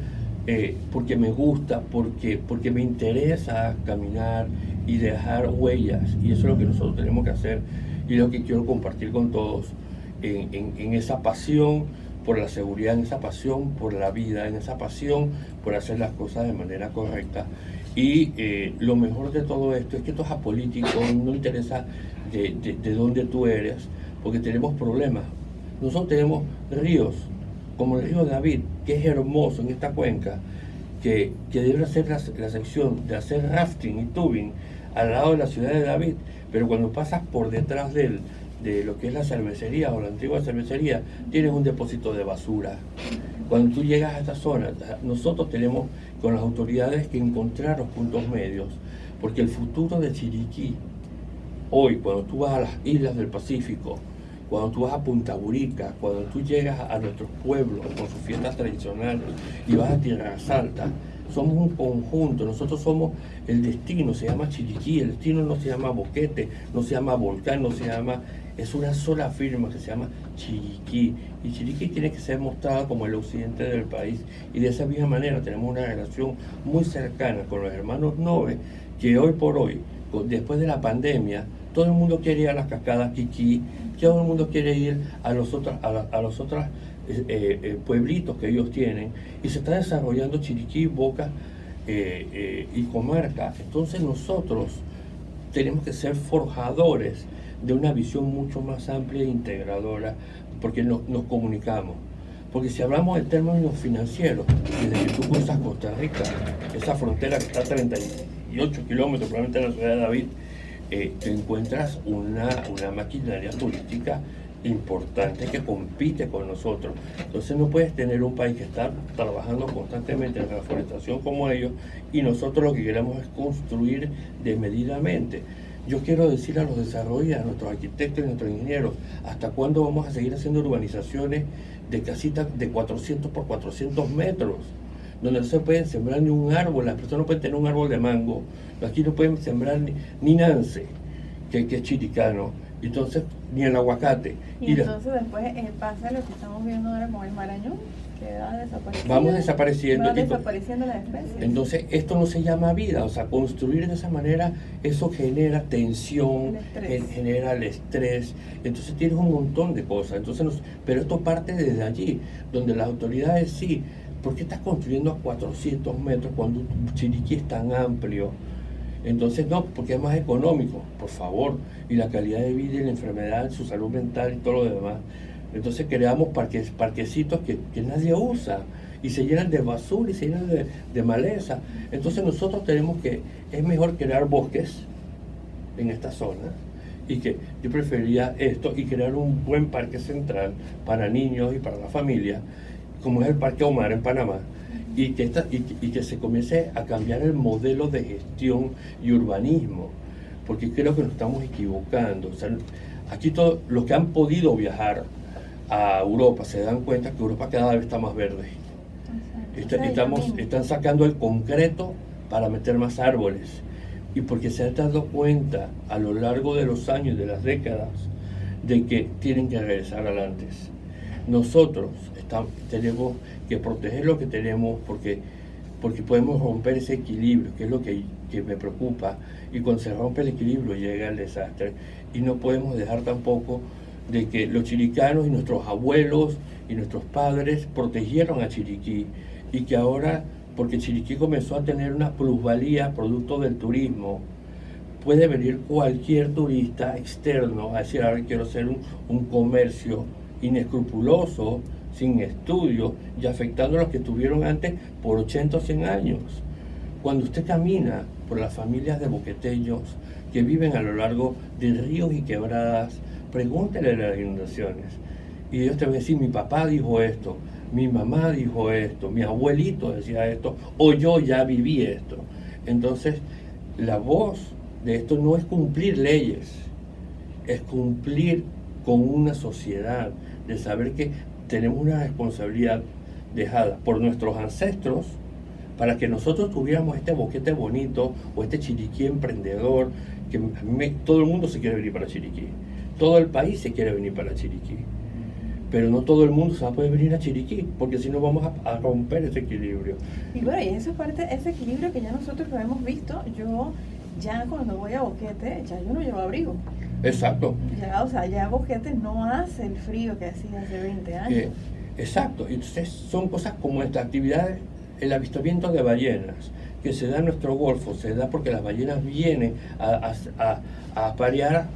porque me gusta, porque me interesa caminar y dejar huellas, y eso es lo que nosotros tenemos que hacer y lo que quiero compartir con todos en esa pasión por la seguridad, en esa pasión por la vida, en esa pasión por hacer las cosas de manera correcta. Y lo mejor de todo esto es que esto es apolítico, no interesa de dónde tú eres, porque tenemos problemas. Nosotros tenemos ríos, como el río David, que es hermoso en esta cuenca, que debe hacer la sección de hacer rafting y tubing al lado de la ciudad de David, pero cuando pasas por detrás de lo que es la cervecería o la antigua cervecería, tienes un depósito de basura. Cuando tú llegas a esta zona, nosotros tenemos con las autoridades que encontrar los puntos medios, porque el futuro de Chiriquí, hoy, cuando tú vas a las islas del Pacífico, cuando tú vas a Punta Burica, cuando tú llegas a nuestros pueblos con sus fiestas tradicionales y vas a Tierra Alta, somos un conjunto, nosotros somos el destino, se llama Chiriquí, el destino no se llama Boquete, no se llama Volcán, es una sola firma que se llama Chiriquí, y Chiriquí tiene que ser mostrada como el occidente del país, y de esa misma manera tenemos una relación muy cercana con los hermanos Nove, que hoy por hoy, después de la pandemia, todo el mundo quiere ir a las cascadas Quiquí, todo el mundo quiere ir a los otros pueblitos que ellos tienen, y se está desarrollando Chiriquí, Boca y comarca. Entonces nosotros tenemos que ser forjadores de una visión mucho más amplia e integradora, porque nos comunicamos. Porque si hablamos de términos financieros, desde que tú cruzas Costa Rica, esa frontera que está a 38 kilómetros, probablemente en la ciudad de David, te encuentras una maquinaria turística importante que compite con nosotros. Entonces no puedes tener un país que está trabajando constantemente en la reforestación como ellos, y nosotros lo que queremos es construir desmedidamente. Yo quiero decir a los desarrolladores, a nuestros arquitectos y a nuestros ingenieros, ¿hasta cuándo vamos a seguir haciendo urbanizaciones de casitas de 400 por 400 metros? Donde no se pueden sembrar ni un árbol, las personas no pueden tener un árbol de mango, aquí no pueden sembrar ni nance, que es chiricano, entonces ni el aguacate. Y entonces después pasa lo que estamos viendo ahora con el marañón, que va desapareciendo. Vamos desapareciendo. Va desapareciendo las especies. Entonces esto no se llama vida, o sea, construir de esa manera, eso genera tensión, genera el estrés, entonces tienes un montón de cosas, pero esto parte desde allí, donde las autoridades sí. ¿Por qué estás construyendo a 400 metros cuando Chiriquí es tan amplio? Entonces, no, porque es más económico, por favor. Y la calidad de vida y la enfermedad, su salud mental y todo lo demás. Entonces creamos parquecitos que nadie usa y se llenan de basura y se llenan de maleza. Entonces nosotros es mejor crear bosques en esta zona. Y que yo preferiría esto y crear un buen parque central para niños y para la familia, como es el Parque Omar en Panamá, y que se comience a cambiar el modelo de gestión y urbanismo, porque creo que nos estamos equivocando. O sea, aquí todos los que han podido viajar a Europa se dan cuenta que Europa cada vez está más verde. Están sacando el concreto para meter más árboles, y porque se han dado cuenta a lo largo de los años, de las décadas, de que tienen que regresar al antes. Nosotros tenemos que proteger lo que tenemos, porque podemos romper ese equilibrio, que es lo que me preocupa, y cuando se rompe el equilibrio llega el desastre, y no podemos dejar tampoco de que los chiricanos y nuestros abuelos y nuestros padres protegieron a Chiriquí, y que ahora, porque Chiriquí comenzó a tener una plusvalía producto del turismo, puede venir cualquier turista externo a decir, ahora quiero hacer un comercio inescrupuloso, sin estudio y afectando a los que estuvieron antes por 80 o 100 años. Cuando usted camina por las familias de boqueteños que viven a lo largo de ríos y quebradas, pregúntele a las inundaciones. Y ellos te van a decir, mi papá dijo esto, mi mamá dijo esto, mi abuelito decía esto, o yo ya viví esto. Entonces, la voz de esto no es cumplir leyes, es cumplir con una sociedad, de saber que tenemos una responsabilidad dejada por nuestros ancestros para que nosotros tuviéramos este boquete bonito o este Chiriquí emprendedor, que todo el mundo se quiere venir para Chiriquí, todo el país se quiere venir para Chiriquí, pero no todo el mundo se va a poder venir a Chiriquí, porque si no vamos a romper ese equilibrio. Y bueno, y eso es parte, ese equilibrio que ya nosotros lo hemos visto. Yo ya cuando voy a Boquete, ya yo no llevo abrigo. Exacto. Ya, o sea, ya Boquete no hace el frío que hacía hace 20 años. Exacto. Entonces son cosas como estas actividades, el avistamiento de ballenas, que se da en nuestro golfo, se da porque las ballenas vienen a parear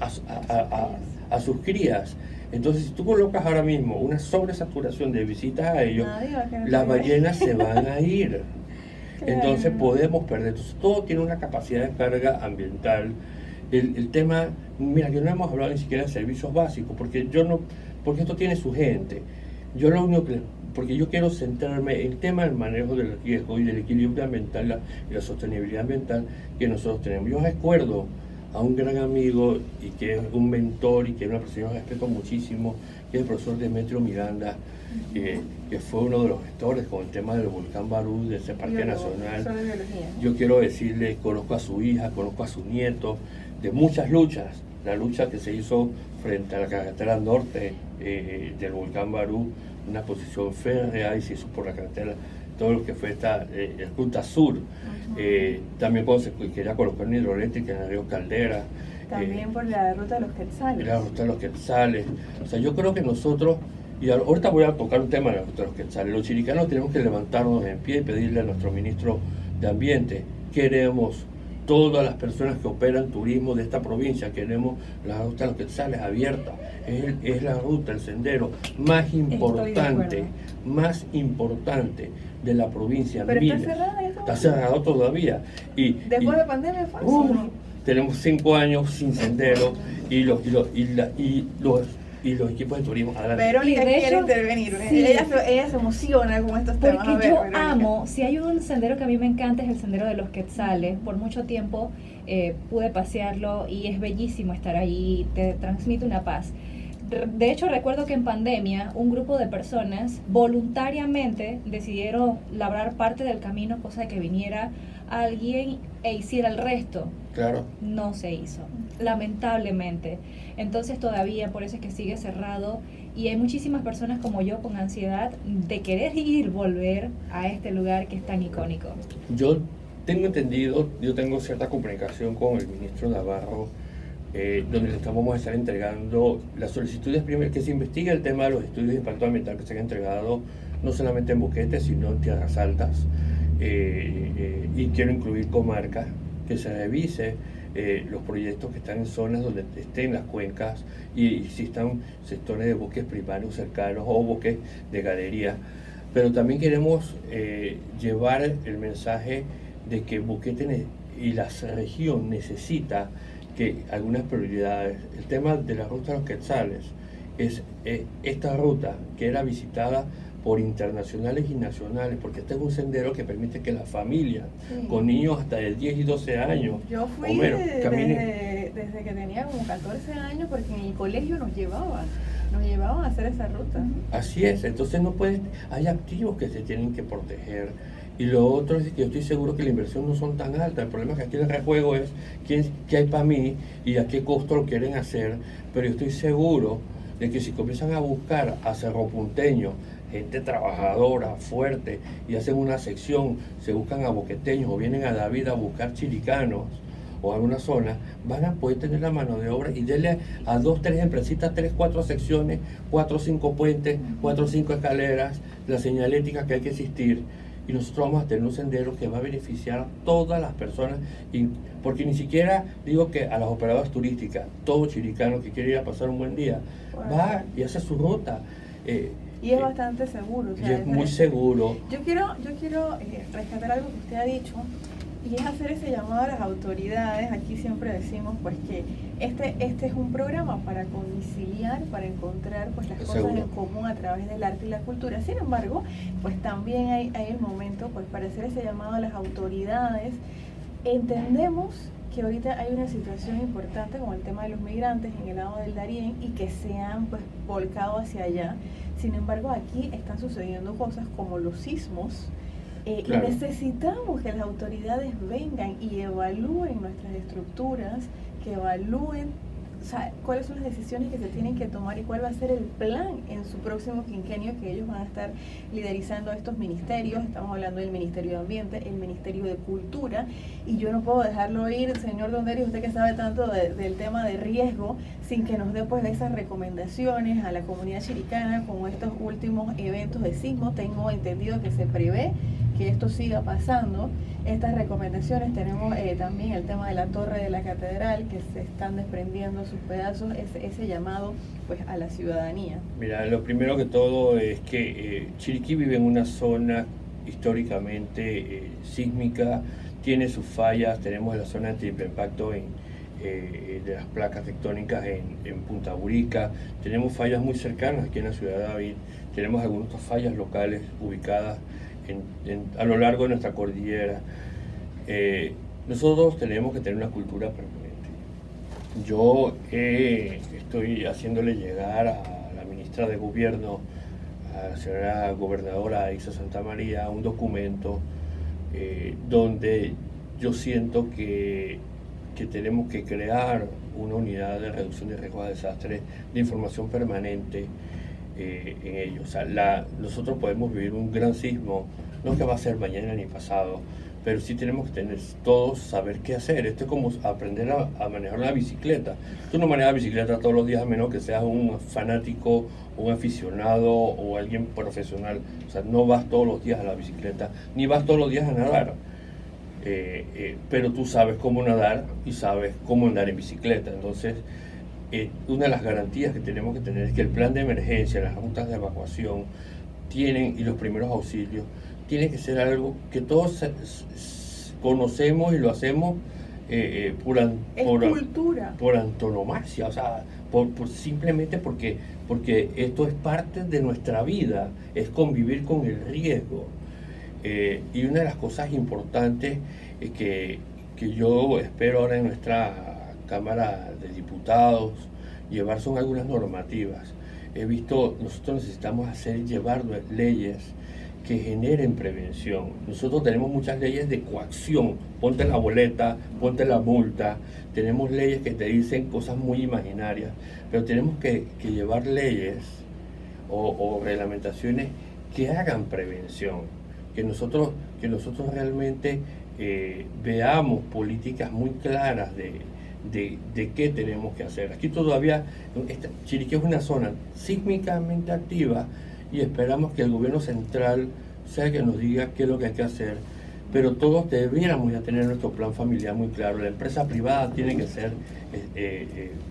a sus crías. Entonces, si tú colocas ahora mismo una sobresaturación de visitas a ellos, las ballenas se van a ir. Entonces podemos perder. Entonces, todo tiene una capacidad de carga ambiental. El tema, mira, que no hemos hablado ni siquiera de servicios básicos, porque porque esto tiene su gente. Yo lo único porque yo quiero centrarme en el tema del manejo del riesgo y del equilibrio ambiental y la sostenibilidad ambiental que nosotros tenemos. Yo recuerdo a un gran amigo y que es un mentor y que es una persona que respeto muchísimo, que es el profesor Demetrio Miranda, que fue uno de los gestores con el tema del volcán Barú, de ese parque nacional. Yo quiero decirle, conozco a su hija, conozco a su nieto, de muchas luchas, la lucha que se hizo frente a la carretera norte del volcán Barú, una posición férrea, y se hizo por la carretera, todo lo que fue el Ruta Sur. También cuando se quería colocar una hidroeléctrica en el río Caldera. También por la ruta de los Quetzales. La ruta de los Quetzales. O sea, yo creo que nosotros, y ahorita voy a tocar un tema de la ruta de los Quetzales, los chiricanos tenemos que levantarnos en pie y pedirle a nuestro ministro de Ambiente, queremos todas las personas que operan turismo de esta provincia, queremos la ruta de los Quetzales abierta, es la ruta, el sendero más importante de la provincia. Pero está cerrada, está cerrado todavía. Después de pandemia fue tenemos 5 años sin sendero y los equipos de turismo. Verónica quiere intervenir. Sí. Ella se emociona con estos temas. Porque yo amo, si hay un sendero que a mí me encanta es el sendero de los Quetzales. Por mucho tiempo pude pasearlo y es bellísimo estar ahí, te transmite una paz. De hecho, recuerdo que en pandemia un grupo de personas voluntariamente decidieron labrar parte del camino, cosa de que viniera alguien e hiciera el resto. Claro. No se hizo, lamentablemente. Entonces todavía por eso es que sigue cerrado y hay muchísimas personas como yo con ansiedad de querer volver a este lugar que es tan icónico. Yo tengo entendido, yo tengo cierta comunicación con el ministro Navarro, donde vamos a estar entregando las solicitudes, primero que se investigue el tema de los estudios de impacto ambiental que se han entregado no solamente en Boquete, sino en Tierras Altas, y quiero incluir comarcas, que se revise los proyectos que están en zonas donde estén las cuencas y existan sectores de bosques primarios cercanos o bosques de galería. Pero también queremos llevar el mensaje de que Boquete y la región necesita que algunas prioridades. El tema de la ruta de los Quetzales es esta ruta que era visitada por internacionales y nacionales, porque este es un sendero que permite que las familias con niños hasta de 10 y 12 años yo fui desde que tenía como 14 años, porque en el colegio nos llevaban a hacer esa ruta. Así es, entonces hay activos que se tienen que proteger. Y lo otro es que yo estoy seguro que la inversión no son tan altas. El problema es que aquí el rejuego es qué hay para mí y a qué costo lo quieren hacer. Pero yo estoy seguro de que si comienzan a buscar a cerropunteños, gente trabajadora, fuerte, y hacen una sección, se buscan a boqueteños o vienen a David a buscar chiricanos o a alguna zona, van a poder tener la mano de obra y darle a 2, 3 empresitas, 3, 4 secciones, 4, 5 puentes, 4, 5 escaleras, la señalética que hay que existir. y nosotros vamos a tener un sendero que va a beneficiar a todas las personas, porque ni siquiera digo que a las operadoras turísticas, todo chiricano que quiere ir a pasar un buen día, va y hace su ruta. Y es bastante seguro. Y es muy seguro. Yo quiero rescatar algo que usted ha dicho, y es hacer ese llamado a las autoridades. Aquí siempre decimos pues que este es un programa para conciliar, para encontrar pues las cosas en común a través del arte y la cultura. Sin embargo, pues también hay el momento pues para hacer ese llamado a las autoridades. Entendemos que ahorita hay una situación importante como el tema de los migrantes en el lado del Darién y que se han pues volcado hacia allá. Sin embargo, aquí están sucediendo cosas como los sismos. Claro. Y necesitamos que las autoridades vengan y evalúen nuestras estructuras, que evalúen, o sea, cuáles son las decisiones que se tienen que tomar y cuál va a ser el plan en su próximo quinquenio, que ellos van a estar liderizando estos ministerios. Estamos hablando del Ministerio de Ambiente, el Ministerio de Cultura, y yo no puedo dejarlo ir, señor Donderi, usted que sabe tanto del tema de riesgo, sin que nos dé pues esas recomendaciones a la comunidad chiricana con estos últimos eventos de sismo. Tengo entendido que se prevé que esto siga pasando. Estas recomendaciones, tenemos también el tema de la torre de la catedral, que se están desprendiendo sus pedazos, ese llamado pues a la ciudadanía. Mira, lo primero que todo es que Chiriquí vive en una zona históricamente sísmica, tiene sus fallas. Tenemos la zona de triple impacto de las placas tectónicas en Punta Burica, tenemos fallas muy cercanas aquí en la ciudad de David, tenemos algunas fallas locales ubicadas a lo largo de nuestra cordillera. Nosotros tenemos que tener una cultura permanente. Yo estoy haciéndole llegar a la ministra de Gobierno, a la señora gobernadora Isa Santamaría, un documento donde yo siento que tenemos que crear una unidad de reducción de riesgos de desastres de información permanente en ello. O sea, nosotros podemos vivir un gran sismo, no que va a ser mañana ni pasado, pero sí tenemos que todos saber qué hacer. Esto es como aprender a manejar una bicicleta. Tú no manejas bicicleta todos los días, a menos que seas un fanático, un aficionado o alguien profesional. O sea, no vas todos los días a la bicicleta, ni vas todos los días a nadar. Pero tú sabes cómo nadar y sabes cómo andar en bicicleta. Entonces, una de las garantías que tenemos que tener es que el plan de emergencia, las rutas de evacuación y los primeros auxilios tiene que ser algo que todos conocemos y lo hacemos por antonomasia, o sea, simplemente porque esto es parte de nuestra vida, es convivir con el riesgo. Y una de las cosas importantes que yo espero ahora en nuestra Cámara de Diputados llevar son algunas normativas. Nosotros necesitamos llevar leyes que generen prevención. Nosotros tenemos muchas leyes de coacción, ponte la boleta, ponte la multa, tenemos leyes que te dicen cosas muy imaginarias, pero tenemos que llevar leyes o reglamentaciones que hagan prevención, que nosotros realmente veamos políticas muy claras de qué tenemos que hacer. Aquí todavía, Chiriquí es una zona sísmicamente activa y esperamos que el gobierno central sea que nos diga qué es lo que hay que hacer, pero todos debiéramos ya tener nuestro plan familiar muy claro. La empresa privada tiene que ser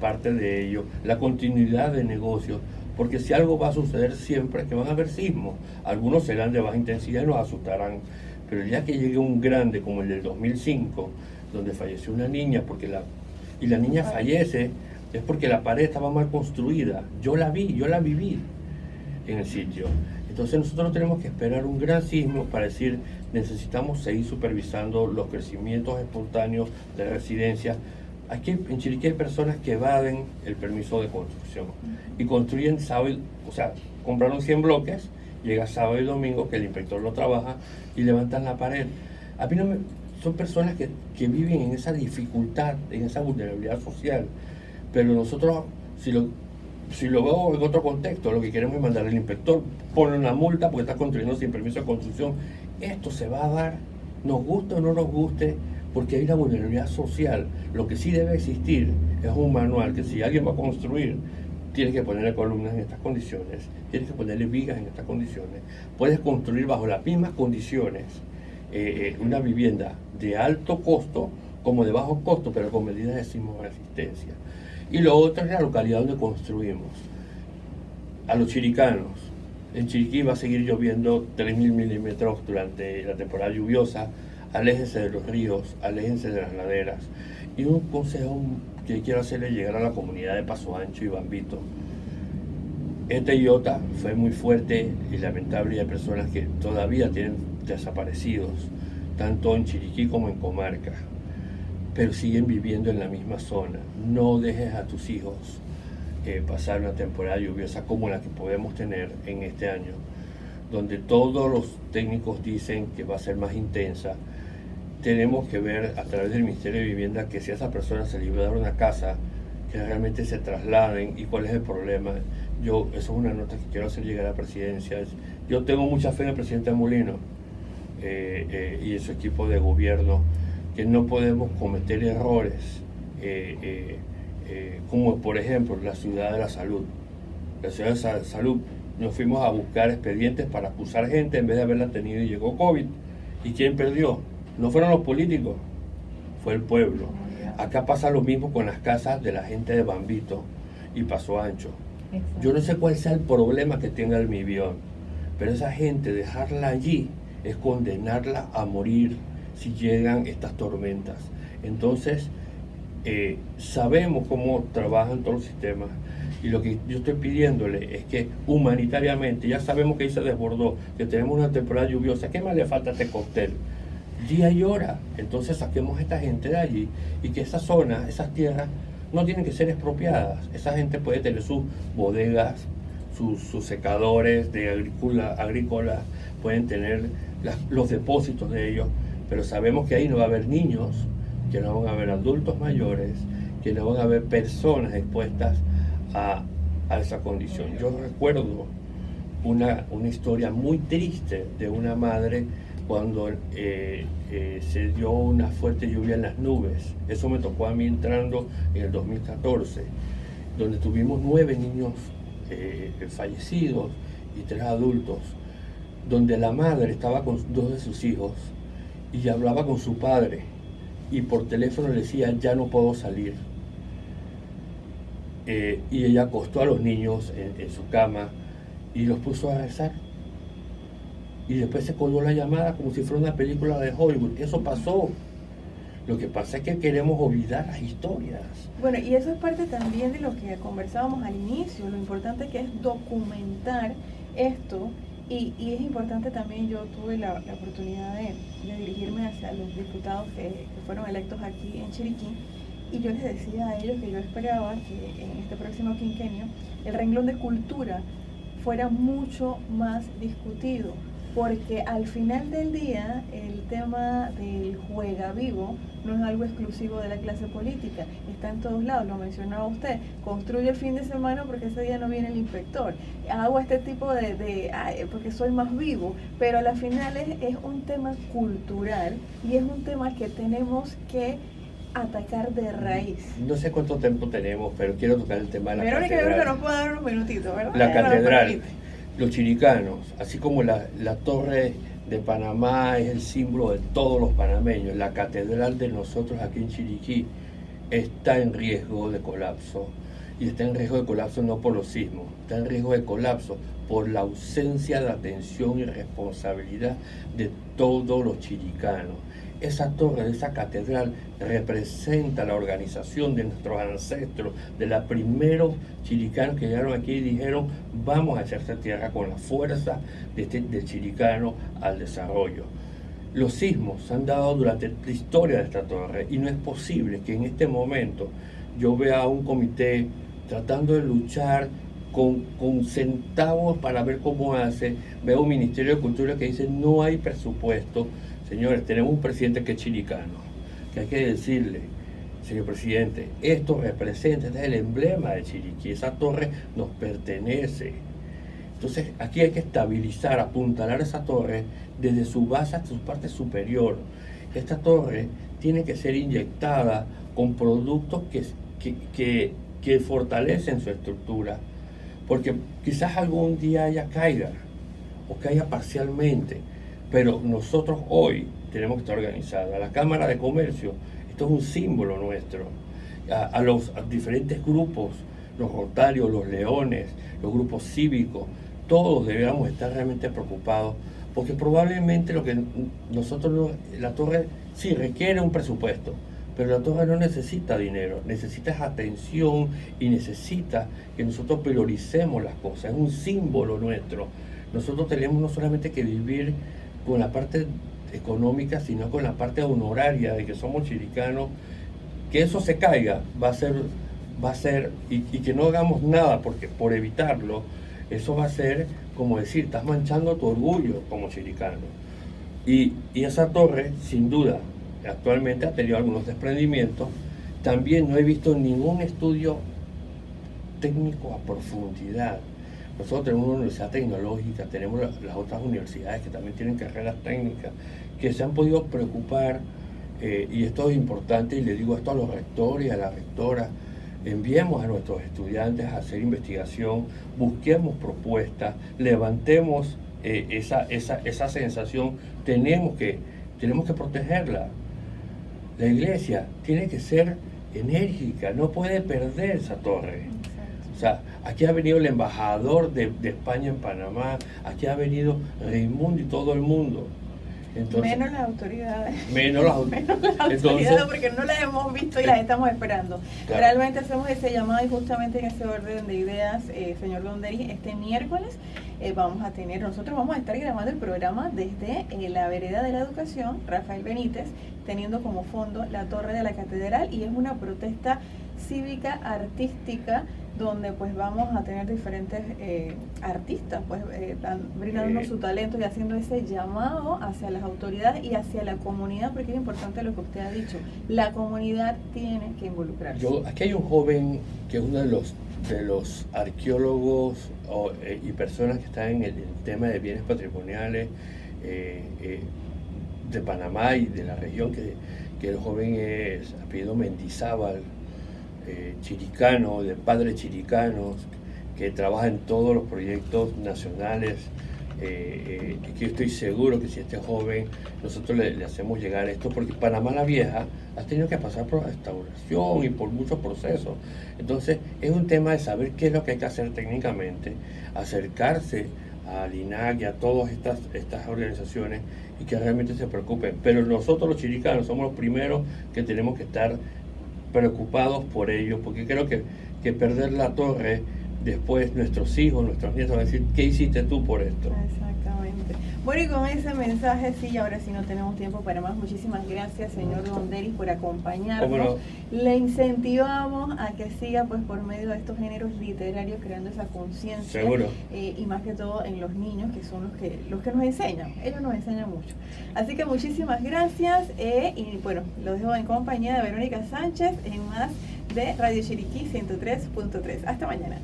parte de ello, la continuidad de negocios, porque si algo va a suceder siempre es que van a haber sismos. Algunos serán de baja intensidad y nos asustarán, pero ya que llegue un grande como el del 2005, donde falleció una niña, y la niña fallece, es porque la pared estaba mal construida. Yo la viví en el sitio. Entonces nosotros tenemos que esperar un gran sismo para decir, necesitamos seguir supervisando los crecimientos espontáneos de residencias. Aquí en Chiriquí hay personas que evaden el permiso de construcción y construyen sábado, o sea, compraron 100 bloques, llega sábado y domingo que el inspector lo trabaja y levantan la pared. A mí son personas que viven en esa dificultad, en esa vulnerabilidad social, pero nosotros, si lo veo en otro contexto, lo que queremos es mandar al inspector, poner una multa porque está construyendo sin permiso de construcción. Esto se va a dar, nos guste o no nos guste, porque hay una vulnerabilidad social. Lo que sí debe existir es un manual que si alguien va a construir, tienes que ponerle columnas en estas condiciones, tienes que ponerle vigas en estas condiciones, puedes construir bajo las mismas condiciones una vivienda de alto costo como de bajo costo, pero con medidas de sismoresistencia. Y lo otro es la localidad donde construimos. A los chiricanos, en Chiriquí va a seguir lloviendo 3.000 milímetros durante la temporada lluviosa. Aléjense de los ríos, aléjense de las laderas. Y un consejo que quiero hacerle llegar a la comunidad de Paso Ancho y Bambito. Este Iota fue muy fuerte y lamentable, y hay personas que todavía tienen desaparecidos, tanto en Chiriquí como en comarca, pero siguen viviendo en la misma zona. No dejes a tus hijos pasar una temporada lluviosa como la que podemos tener en este año, donde todos los técnicos dicen que va a ser más intensa. Tenemos que ver a través del Ministerio de Vivienda que si a esa persona se le va a dar una casa, que realmente se trasladen y cuál es el problema. Eso es una nota que quiero hacer llegar a la presidencia. Yo tengo mucha fe en el presidente Molino y en su equipo de gobierno, que no podemos cometer errores como por ejemplo la ciudad de la salud. La ciudad de la salud, nos fuimos a buscar expedientes para acusar gente en vez de haberla tenido y llegó COVID. ¿Y quién perdió? No fueron los políticos, fue el pueblo. Acá pasa lo mismo con las casas de la gente de Bambito y Paso Ancho. Exacto. Yo no sé cuál sea el problema que tenga el Mibión, pero esa gente, dejarla allí es condenarla a morir si llegan estas tormentas. Entonces, sabemos cómo trabajan todos los sistemas, y lo que yo estoy pidiéndole es que humanitariamente, ya sabemos que ahí se desbordó, que tenemos una temporada lluviosa, ¿qué más le falta a este cóctel? Día y hora. Entonces saquemos a esta gente de allí, y que esas zonas, esas tierras no tienen que ser expropiadas. Esa gente puede tener sus bodegas, sus secadores de agrícola, pueden tener los depósitos de ellos, pero sabemos que ahí no va a haber niños, que no van a haber adultos mayores, que no van a haber personas expuestas a esa condición. Yo recuerdo una historia muy triste de una madre cuando se dio una fuerte lluvia en las nubes. Eso me tocó a mí entrando en el 2014, donde tuvimos 9 niños fallecidos y 3 adultos, donde la madre estaba con 2 de sus hijos y hablaba con su padre, y por teléfono le decía: ya no puedo salir. Y ella acostó a los niños en su cama y los puso a rezar. Y después se colgó la llamada como si fuera una película de Hollywood. Eso pasó. Lo que pasa es que queremos olvidar las historias. Bueno, y eso es parte también de lo que conversábamos al inicio, lo importante que es documentar esto, y es importante también. Yo tuve la oportunidad de dirigirme hacia los diputados que fueron electos aquí en Chiriquí, y yo les decía a ellos que yo esperaba que en este próximo quinquenio el renglón de cultura fuera mucho más discutido, porque al final del día el tema del juega vivo no es algo exclusivo de la clase política, está en todos lados. Lo mencionaba usted: construye el fin de semana porque ese día no viene el inspector, hago este tipo porque soy más vivo, pero al final es un tema cultural, y es un tema que tenemos que atacar de raíz. No sé cuánto tiempo tenemos, pero quiero tocar el tema de la Verónica, catedral. yo creo que nos puede dar unos minutitos, ¿verdad? La catedral. Los chiricanos, así como la torre de Panamá es el símbolo de todos los panameños, la catedral de nosotros aquí en Chiriquí está en riesgo de colapso. Y está en riesgo de colapso no por los sismos, está en riesgo de colapso por la ausencia de atención y responsabilidad de todos los chiricanos. Esa torre de esa catedral representa la organización de nuestros ancestros, de los primeros chiricanos que llegaron aquí y dijeron: vamos a echar esta tierra con la fuerza del chiricano al desarrollo. Los sismos se han dado durante la historia de esta torre, y no es posible que en este momento yo vea a un comité tratando de luchar con centavos para ver cómo hace. Veo un Ministerio de Cultura que dice: no hay presupuesto. Señores, tenemos un presidente que es chiricano, que hay que decirle: señor presidente, esto representa, este es el emblema de Chiriquí, esa torre nos pertenece. Entonces aquí hay que estabilizar, apuntalar esa torre desde su base hasta su parte superior. Esta torre tiene que ser inyectada con productos que que fortalecen su estructura, porque quizás algún día ella caiga o caiga parcialmente, pero nosotros hoy tenemos que estar organizados. La Cámara de Comercio, esto es un símbolo nuestro. A los diferentes grupos, los Rotarios, los Leones, los grupos cívicos, todos deberíamos estar realmente preocupados, porque probablemente lo que nosotros, la torre sí requiere un presupuesto, pero la torre no necesita dinero, necesita atención y necesita que nosotros prioricemos las cosas. Es un símbolo nuestro. Nosotros tenemos no solamente que vivir con la parte económica, sino con la parte honoraria de que somos chiricanos. Que eso se caiga va a ser y que no hagamos nada porque por evitarlo, eso va a ser como decir, estás manchando tu orgullo como chiricano. Y esa torre, sin duda, actualmente ha tenido algunos desprendimientos. También no he visto ningún estudio técnico a profundidad. Nosotros tenemos una universidad tecnológica, tenemos las otras universidades que también tienen carreras técnicas, que se han podido preocupar, y esto es importante, y le digo esto a los rectores y a las rectoras: enviemos a nuestros estudiantes a hacer investigación, busquemos propuestas, levantemos esa sensación, tenemos que protegerla. La iglesia tiene que ser enérgica, no puede perder esa torre. O sea, aquí ha venido el embajador de España en Panamá, aquí ha venido Raimundo y todo el mundo. Entonces, menos las autoridades. Menos las autoridades, porque no las hemos visto y las estamos esperando. Claro. Realmente hacemos ese llamado y justamente en ese orden de ideas, señor Donderi, este miércoles nosotros vamos a estar grabando el programa desde la Vereda de la Educación, Rafael Benítez, teniendo como fondo la Torre de la Catedral, y es una protesta cívica artística donde pues vamos a tener diferentes artistas pues brindando su talento y haciendo ese llamado hacia las autoridades y hacia la comunidad, porque es importante lo que usted ha dicho, la comunidad tiene que involucrarse. Aquí hay un joven que es uno de los arqueólogos y personas que están en el tema de bienes patrimoniales de Panamá y de la región, que el joven es apellido Mendizábal, chiricano, de padres chiricanos, que trabaja en todos los proyectos nacionales, que yo estoy seguro que si este joven, nosotros le hacemos llegar esto, porque Panamá la Vieja ha tenido que pasar por restauración y por muchos procesos. Entonces es un tema de saber qué es lo que hay que hacer técnicamente, acercarse a INAH y a todas estas organizaciones y que realmente se preocupen. Pero nosotros los chiricanos somos los primeros que tenemos que estar preocupados por ello, porque creo que perder la torre, después nuestros hijos, nuestros nietos van a decir, ¿qué hiciste tú por esto? Exactamente. Bueno, y con ese mensaje, sí, ahora sí no tenemos tiempo para más. Muchísimas gracias, señor Donderi, por acompañarnos. Bueno, le incentivamos a que siga pues por medio de estos géneros literarios creando esa conciencia. Seguro. Y más que todo en los niños, que son los que nos enseñan. Ellos nos enseñan mucho. Así que muchísimas gracias. Y bueno, lo dejo en compañía de Verónica Sánchez en más de Radio Chiriquí 103.3. Hasta mañana.